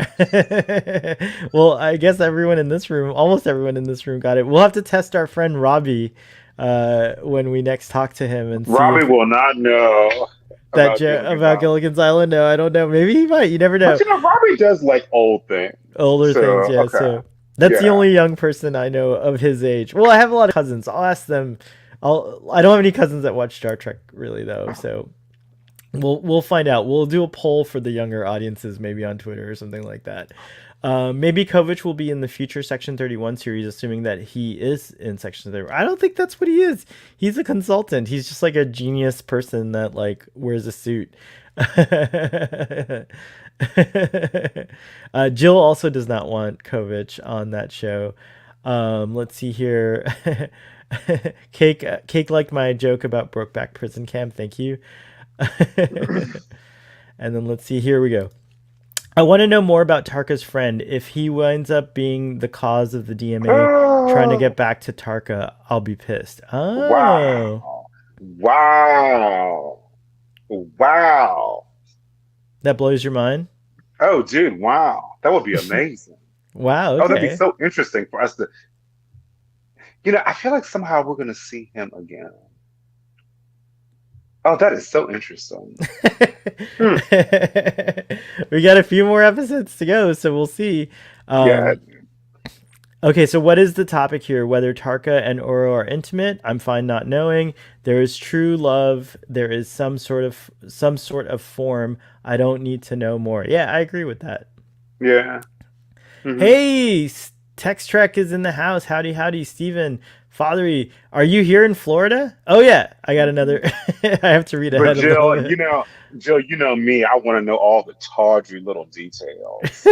Well, I guess almost everyone in this room got it. We'll have to test our friend Robbie when we next talk to him and see Robbie if will not know that about Gilligan's about Island. Gilligan's Island. No, I don't know. Maybe he might. You never But know. Robbie does like old things. Older So, things, yeah. okay. So that's the Yeah. only young person I know of his age. Well, I have a lot of cousins. I'll ask them. I don't have any cousins that watch Star Trek really though. So we'll find out. We'll do a poll for the younger audiences, maybe on Twitter or something like that. Maybe Kovich will be in the future Section 31 series, assuming that he is in Section 31. I don't think that's what he is. He's a consultant. He's just like a genius person that like wears a suit. Jill also does not want Kovich on that show. Let's see here. Cake liked my joke about Brokeback Prison Camp. Thank you. And then let's see. Here we go. I want to know more about Tarka's friend. If he winds up being the cause of the DMA trying to get back to Tarka, I'll be pissed. Oh. Wow. Wow. Wow. That blows your mind? Oh, dude, wow. That would be amazing. Wow, Oh, that'd be okay. so interesting for us to, I feel like somehow we're going to see him again. Oh, that is so interesting. Hmm. We got a few more episodes to go, so we'll see. Yeah. Okay, so what is the topic here? Whether Tarka and Oro are intimate, I'm fine not knowing. There is true love. There is some sort of form. I don't need to know more. Yeah, I agree with that. Yeah. Hmm. Hey, Text Trek is in the house. Howdy, howdy, Steven. Fathery, are you here in Florida? Oh yeah, I got another. I have to read But ahead a little bit. Jill, you know me. I want to know all the tawdry little details.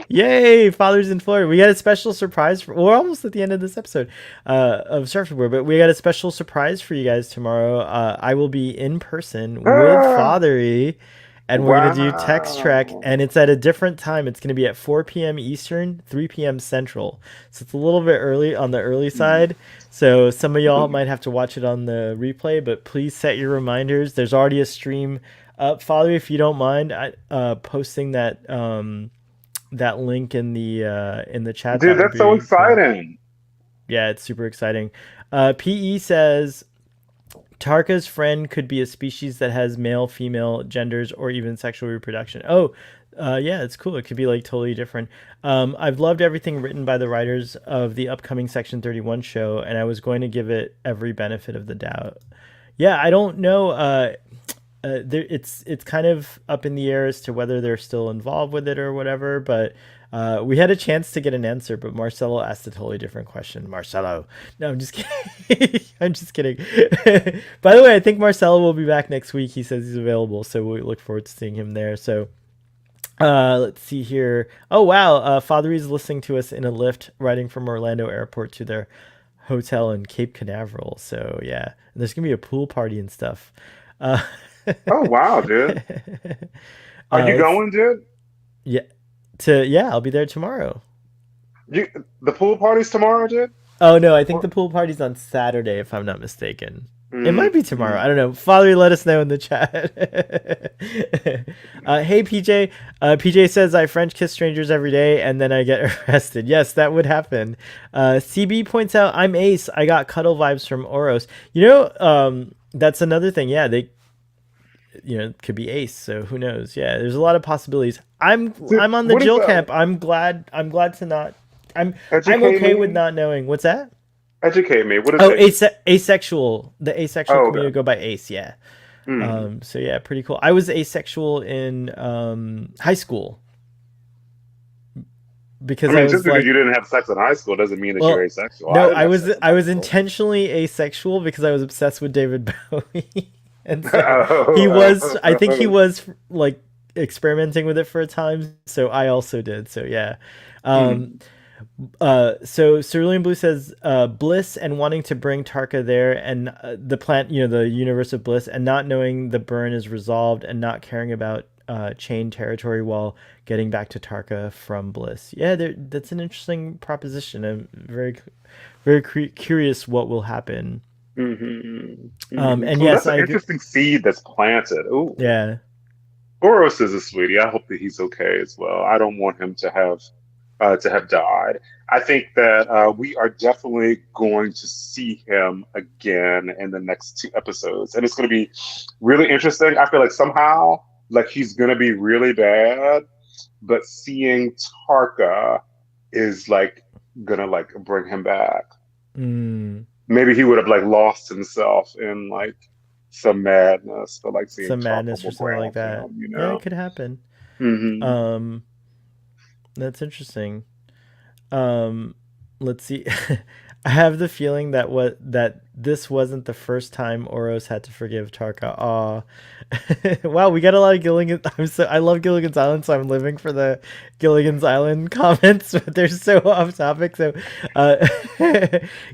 Yay, Father's in Florida. We got a special surprise we're almost at the end of this episode of Surfboard, but we got a special surprise for you guys tomorrow. I will be in person with Ah, Fathery, and we're gonna do Text Trek, wow. and it's at a different time. It's gonna be at 4 p.m. Eastern, 3 p.m. Central. So it's a little bit early on the early side. So some of y'all might have to watch it on the replay, but please set your reminders. There's already a stream up. Father, if you don't mind, posting that link in the chat, that Dude, would that's so be cool. exciting. Yeah, it's super exciting. PE says Tarka's friend could be a species that has male, female genders, or even sexual reproduction. Oh, yeah, it's cool. It could be like totally different. I've loved everything written by the writers of the upcoming Section 31 show, and I was going to give it every benefit of the doubt. Yeah, I don't know. It's kind of up in the air as to whether they're still involved with it or whatever. But we had a chance to get an answer, but Marcelo asked a totally different question. Marcelo, no, I'm just kidding. I'm just kidding. By the way, I think Marcelo will be back next week. He says he's available, so we look forward to seeing him there. So let's see here. Oh wow, Fathery's listening to us in a lift riding from Orlando Airport to their hotel in Cape Canaveral. So yeah, and there's gonna be a pool party and stuff. Uh, Oh wow, dude. Are you it's going, dude? yeah I'll be there tomorrow. You the pool party's tomorrow, dude? Oh no, I think Or- the pool party's on Saturday if I'm not mistaken. It might be tomorrow. I Mhm. don't know. Father, let us know in the chat. Hey PJ. PJ says I French kiss strangers every day and then I get arrested. Yes, that would happen. CB points out I'm Ace. I got cuddle vibes from Oros. That's another thing. Yeah, they could be Ace. So who knows? Yeah, there's a lot of possibilities. Dude, I'm on the what is Jill camp. I'm glad to not. I'm educate okay with me? not knowing. What's that? Educate me. What is Oh, ACE? asexual. The asexual Oh, community okay. go by Ace. Yeah. Hmm. So yeah, pretty cool. I was asexual in high school I because I mean, just was because like, you didn't have sex in high school doesn't mean that you're well, asexual. I no, didn't I have was sex in I high was school. intentionally asexual because I was obsessed with David Bowie, and so he was. I think he Oh. was like experimenting with it for a time. So I also did. So yeah. Um, Hmm. so Cerulean Blue says bliss and wanting to bring Tarka there and the plant, the universe of bliss, and not knowing the burn is resolved and not caring about chain territory while getting back to Tarka from bliss. Yeah, that's an interesting proposition. I'm very curious what will happen. Hmm. Hmm. And Oh, yes, that's I an agree. interesting seed that's planted. Ooh. Yeah. Boros is a sweetie. I hope that he's okay as well. I don't want him to have died. I think that we are definitely going to see him again in the next two episodes, and it's going to be really interesting. I feel like somehow, like he's going to be really bad, but seeing Tarka is like gonna like bring him back. Mm, Maybe he would have like lost himself in like some madness, but like seeing some Tarka madness or will something like ground that. him, you Yeah, it know? could happen. Hmm. Um, that's interesting. Um, let's see. I have the feeling that this wasn't the first time Oros had to forgive Tarka. Aw. Wow, we got a lot of Gilligan. I love Gilligan's Island, so I'm living for the Gilligan's Island comments, but they're so off topic. So, uh,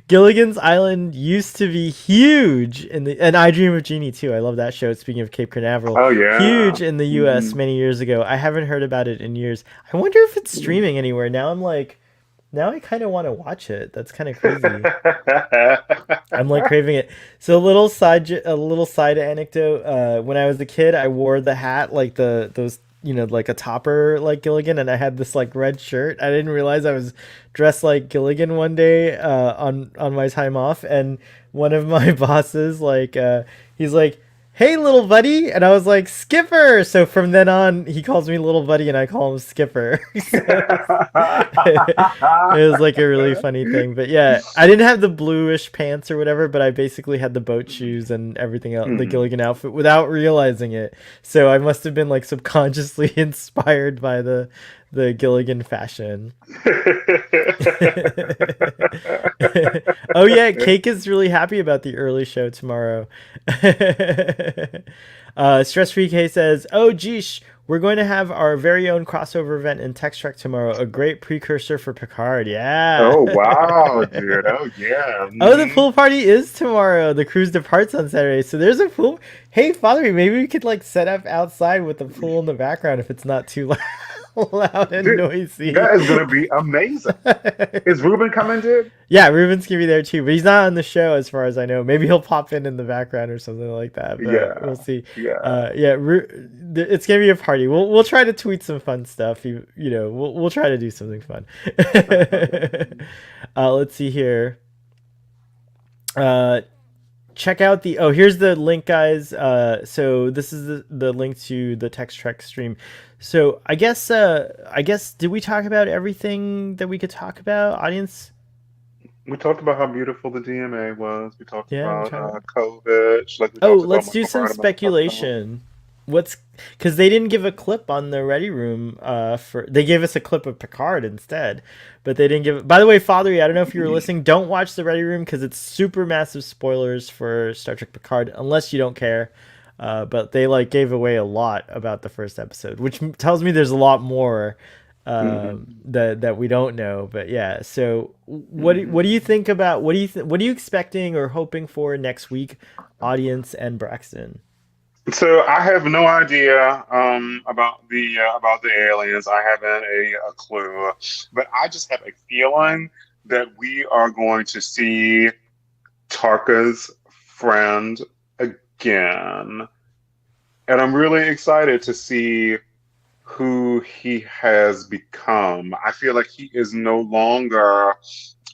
Gilligan's Island used to be huge and I Dream of Jeannie too. I love that show. Speaking of Cape Canaveral, Oh yeah. huge in the U.S. Hmm. many years ago. I haven't heard about it in years. I wonder if it's streaming anywhere now. I'm like. Now I kind of want to watch it. That's kind of crazy. I'm like craving it. So a little side anecdote. When I was a kid, I wore the hat like those like a topper like Gilligan, and I had this like red shirt. I didn't realize I was dressed like Gilligan one day on my time off, and one of my bosses he's like, "Hey, little buddy," and I was like, "Skipper." So from then on, he calls me little buddy, and I call him Skipper. It was like a really funny thing. But yeah, I didn't have the bluish pants or whatever, but I basically had the boat shoes and everything else, the Gilligan outfit, without realizing it. So I must have been like subconsciously inspired by the Gilligan fashion. Oh yeah, Cake is really happy about the early show tomorrow. Stress Free K says, "Oh geesh, we're going to have our very own crossover event in Text Trek tomorrow. A great precursor for Picard." Yeah. Oh wow, dude. Oh yeah. Oh, the pool party is tomorrow. The cruise departs on Saturday, so there's a pool. Hey, Father, maybe we could like set up outside with the pool in the background if it's not too loud and Dude, noisy. that is gonna be amazing. Is Ruben coming, dude? Yeah, Ruben's gonna be there too, but he's not on the show as far as I know. Maybe he'll pop in the background or something like that. But Yeah. we'll see. Yeah. Yeah, it's gonna be a party. We'll try to tweet some fun stuff. We'll try to do something fun. Let's see here. Check out here's the link, guys. So this is the link to the Text Trek stream. So I guess did we talk about everything that we could talk about, audience? We talked about how beautiful the DMA was. We talked Yeah, about COVID. Like we oh, talked let's about do some Picard, speculation. Because they didn't give a clip on the Ready Room. They gave us a clip of Picard instead, but they didn't give. By the way, Fathery, I don't know if you were listening. Don't watch the Ready Room because it's super massive spoilers for Star Trek Picard, unless you don't care. But they gave away a lot about the first episode, which tells me there's a lot more that we don't know. But yeah, so what do you think about what are you expecting or hoping for next week, audience and Braxton? So I have no idea about the aliens. I haven't a clue, but I just have a feeling that we are going to see Tarka's friend again, and I'm really excited to see who he has become. I feel like he is no longer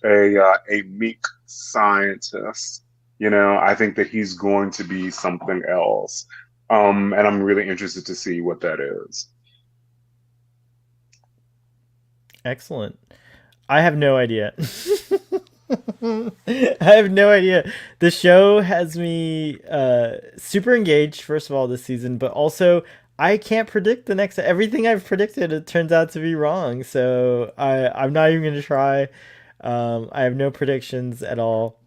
a meek scientist. I think that he's going to be something else. And I'm really interested to see what that is. Excellent. I have no idea. I have no idea. The show has me super engaged, first of all, this season, but also I can't predict the next. Everything I've predicted, it turns out to be wrong. So I'm not even going to try. I have no predictions at all.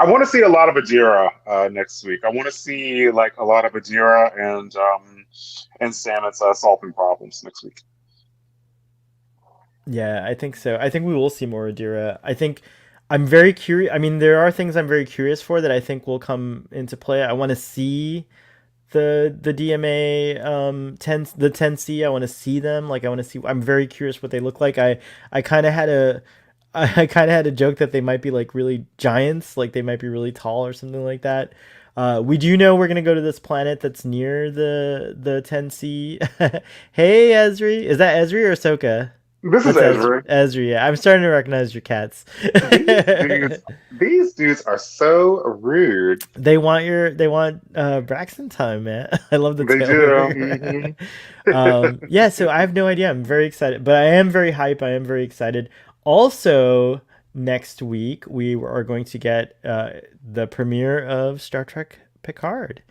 I want to see a lot of Adira next week. I want to see a lot of Adira and Stamets solving problems next week. Yeah, I think so. I think we will see more Adira. I think I'm very curious. I mean, there are things I'm very curious for that I think will come into play. I want to see the DMA 10C. I want to see them. I want to see. I'm very curious what they look like. I kind of had a joke that they might be really giants, they might be really tall or something like that. We do know we're gonna go to this planet that's near the 10C. Hey, Ezri, is that Ezri or Ahsoka? This is Ezri. Ezri, yeah. I'm starting to recognize your cats. These dudes are so rude. They want Braxton time, man. I love the. They do. Mm-hmm. Yeah, so I have no idea. I'm very excited, but I am very hype. I am very excited. Also, next week we are going to get the premiere of Star Trek Picard.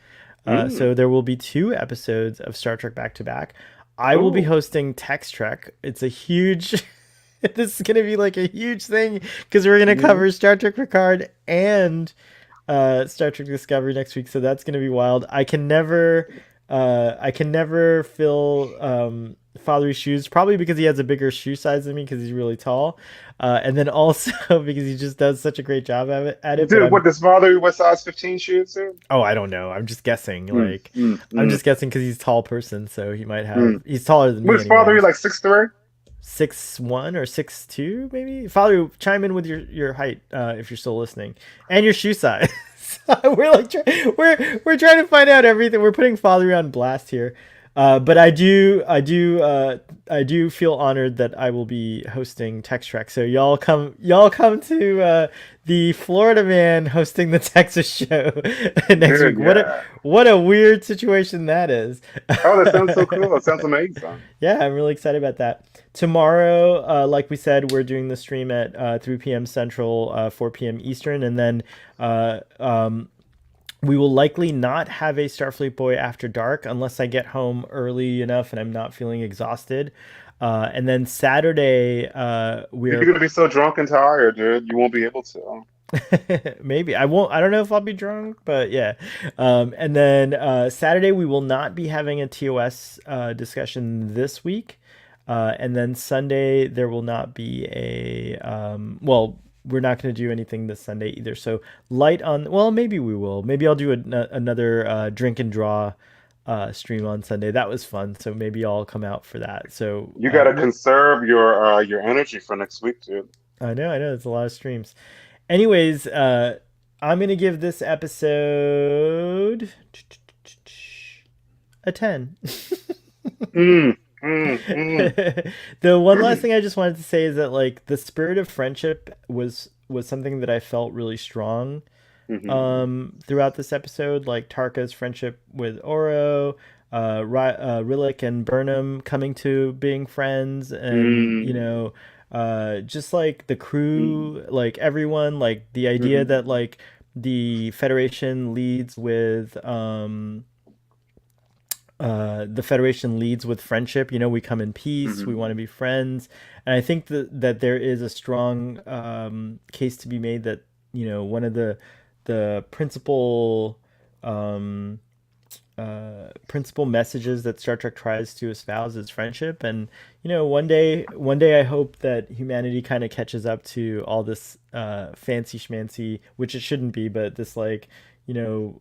So there will be 2 episodes of Star Trek back to back. I will be hosting Text Trek. It's a huge. This is going to be a huge thing because we're going to cover Star Trek Picard and Star Trek Discovery next week. So that's going to be wild. I can never fill Father's shoes, probably because he has a bigger shoe size than me because he's really tall, and then also because he just does such a great job at it. Dude, what does Father wear size 15 shoes? Dude? Oh, I don't know. I'm just guessing. I'm just guessing because he's a tall person, so he might have. He's taller than me. What is Father 6'3"? 6'1" or 6'2", maybe. Father, chime in with your height if you're still listening, and your shoe size. we're like we're trying to find out everything. We're putting Father on blast here. But I do feel honored that I will be hosting Tex Trek. So y'all come to the Florida man hosting the Texas show next week. Dude, yeah. What a weird situation that is. Oh, that sounds so cool. It sounds amazing. Yeah, I'm really excited about that. Tomorrow, like we said, we're doing the stream at 3 p.m. Central, 4 p.m. Eastern, and then uh, um, we will likely not have a Starfleet Boy After Dark unless I get home early enough and I'm not feeling exhausted. And then Saturday, You're we're gonna be so drunk and tired, dude. You won't be able to. maybe I won't. I don't know if I'll be drunk, but yeah. And then Saturday we will not be having a TOS discussion this week. And then Sunday there will not be a well. We're not going to do anything this Sunday either. So light on. Well, maybe we will. Maybe I'll do another drink and draw stream on Sunday. That was fun. So maybe I'll come out for that. So You gotta conserve your energy for next week, dude. I know. It's a lot of streams. Anyways, I'm gonna give this episode a 10. Mm, mm. The one last thing I just wanted to say is that like the spirit of friendship was something that I felt really strong Hmm. throughout this episode. Like Tarka's friendship with Oro, Rillick and Burnham coming to being friends, and Mm, just like the mm, crew, like everyone, like the idea mhm, that like the Federation leads with the Federation leads with friendship. We come in peace. We mhm, want to be friends, and I think that there is a strong case to be made that one of the um, principal messages that Star Trek tries to espouse is friendship. And one day I hope that humanity kind of catches up to all this fancy schmancy, which it shouldn't be, but this like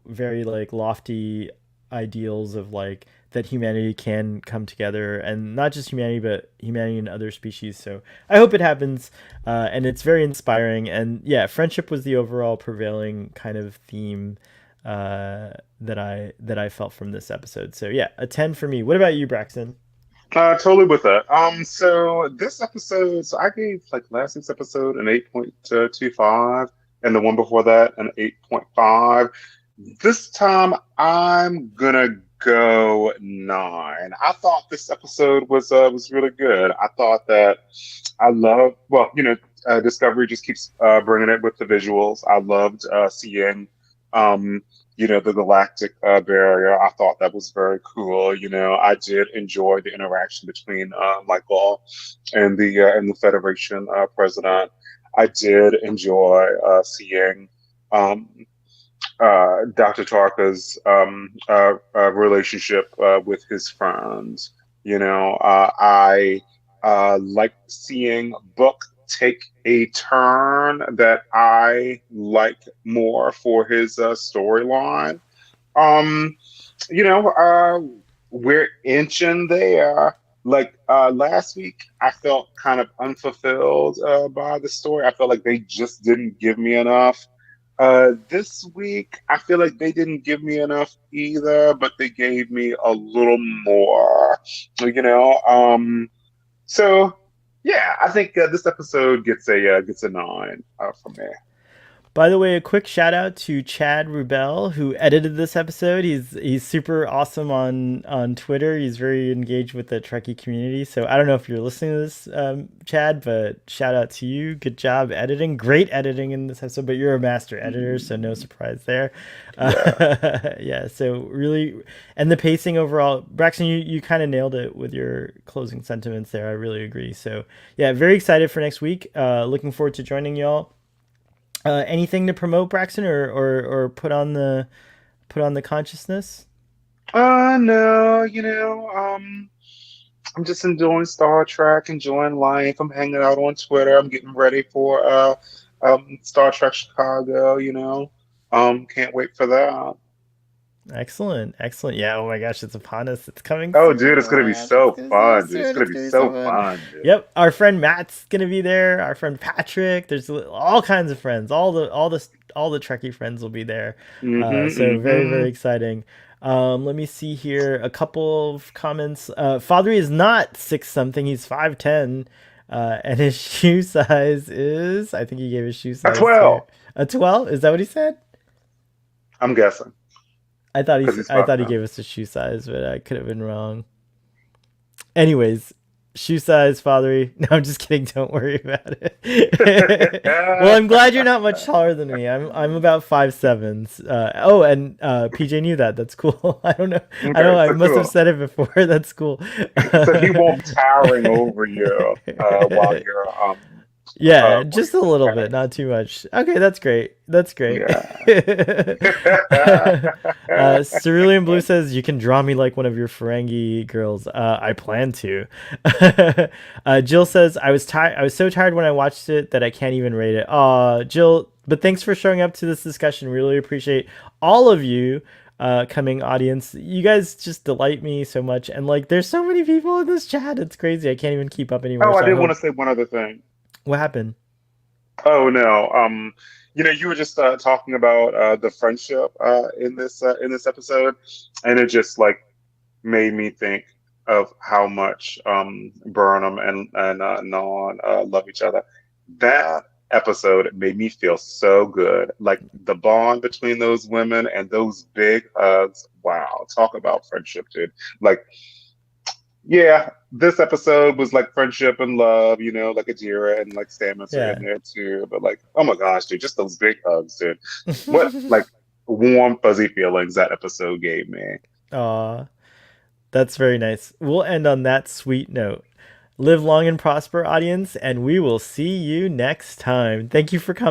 very like lofty ideals of like that humanity can come together, and not just humanity but humanity and other species. So I hope it happens, and it's very inspiring. And yeah, friendship was the overall prevailing kind of theme that I felt from this episode. So yeah, a 10 for me. What about you, Braxton? totally with that. So this episode, so I gave like last week's episode an 8.25, and the one before that an 8.5. This time I'm gonna go 9. I thought this episode was really good. I thought that I love, well, Discovery just keeps bringing it with the visuals. I loved seeing, um, the Galactic Barrier. I thought that was very cool. I did enjoy the interaction between Michael and the Federation president. I did enjoy seeing um, Dr. Tarka's relationship with his friends. I like seeing Book take a turn that I like more for his storyline. Um, we're inching there. Like last week, I felt kind of unfulfilled by the story. I felt like they just didn't give me enough. This week, I feel like they didn't give me enough either, but they gave me a little more. You know, so yeah, I think this episode gets a 9 from me. By the way, a quick shout out to Chad Rubel who edited this episode. He's super awesome on Twitter. He's very engaged with the Trekkie community. So I don't know if you're listening to this, Chad, but shout out to you. Good job editing. Great editing in this episode. But you're a master editor, so no surprise there. Yeah. Yeah. So really, and the pacing overall, Braxton, you kind of nailed it with your closing sentiments there. I really agree. So yeah, very excited for next week. Looking forward to joining y'all. Anything to promote, Braxton, or put on the consciousness? No, I'm just enjoying Star Trek, enjoying life. I'm hanging out on Twitter. I'm getting ready for Star Trek Chicago. Can't wait for that. Excellent, excellent. Yeah. Oh my gosh, it's upon us. It's coming Oh, soon. dude, it's Oh gonna my be gosh, it's so gonna so fun, dude. It's soon. gonna It's be gonna be so so fun. fun, dude. Yep. Our friend Matt's gonna be there. Our friend Patrick. There's all kinds of friends. All the Trekkie friends will be there. So very very Mm-hmm. exciting. Let me see here. A couple of comments. Father is not six something. He's 5'10", and his shoe size is. I think he gave his shoe A size too. 12. A 12. Is that what he said? I'm guessing because he's I five thought he now. gave us a shoe size, but I could have been wrong. Anyways, shoe size, fathery. No, I'm just kidding. Don't worry about it. Well, I'm glad you're not much taller than me. I'm about 5'7". Oh, and PJ knew that. That's cool. I don't know. I don't Okay, know. I so must have cool. said it before. That's cool. So he won't be towering over you while you're Yeah, while just you're a sitting little bit, next. not too much. Okay, that's great. That's great. Yeah. Cerulean Blue says you can draw me like one of your Ferengi girls. I plan to. Jill says I was tired. I was so tired when I watched it that I can't even rate it. Jill, but thanks for showing up to this discussion. Really appreciate all of you coming audience. You guys just delight me so much, and like there's so many people in this chat. It's crazy. I can't even keep up anymore. Oh, I So I did want hope. to say one other thing. What happened? Oh no. You were just talking about the friendship in this episode, and it just like made me think of how much Burnham and Non love each other. That episode made me feel so good. Like the bond between those women and those big hugs. Wow, talk about friendship, dude. Like, yeah, this episode was like friendship and love, like Adira and like Samus are in Yeah. there too. But like, oh my gosh, dude, just those big hugs, dude. What like warm, fuzzy feelings that episode gave me. Aw, that's very nice. We'll end on that sweet note. Live long and prosper, audience, and we will see you next time. Thank you for coming.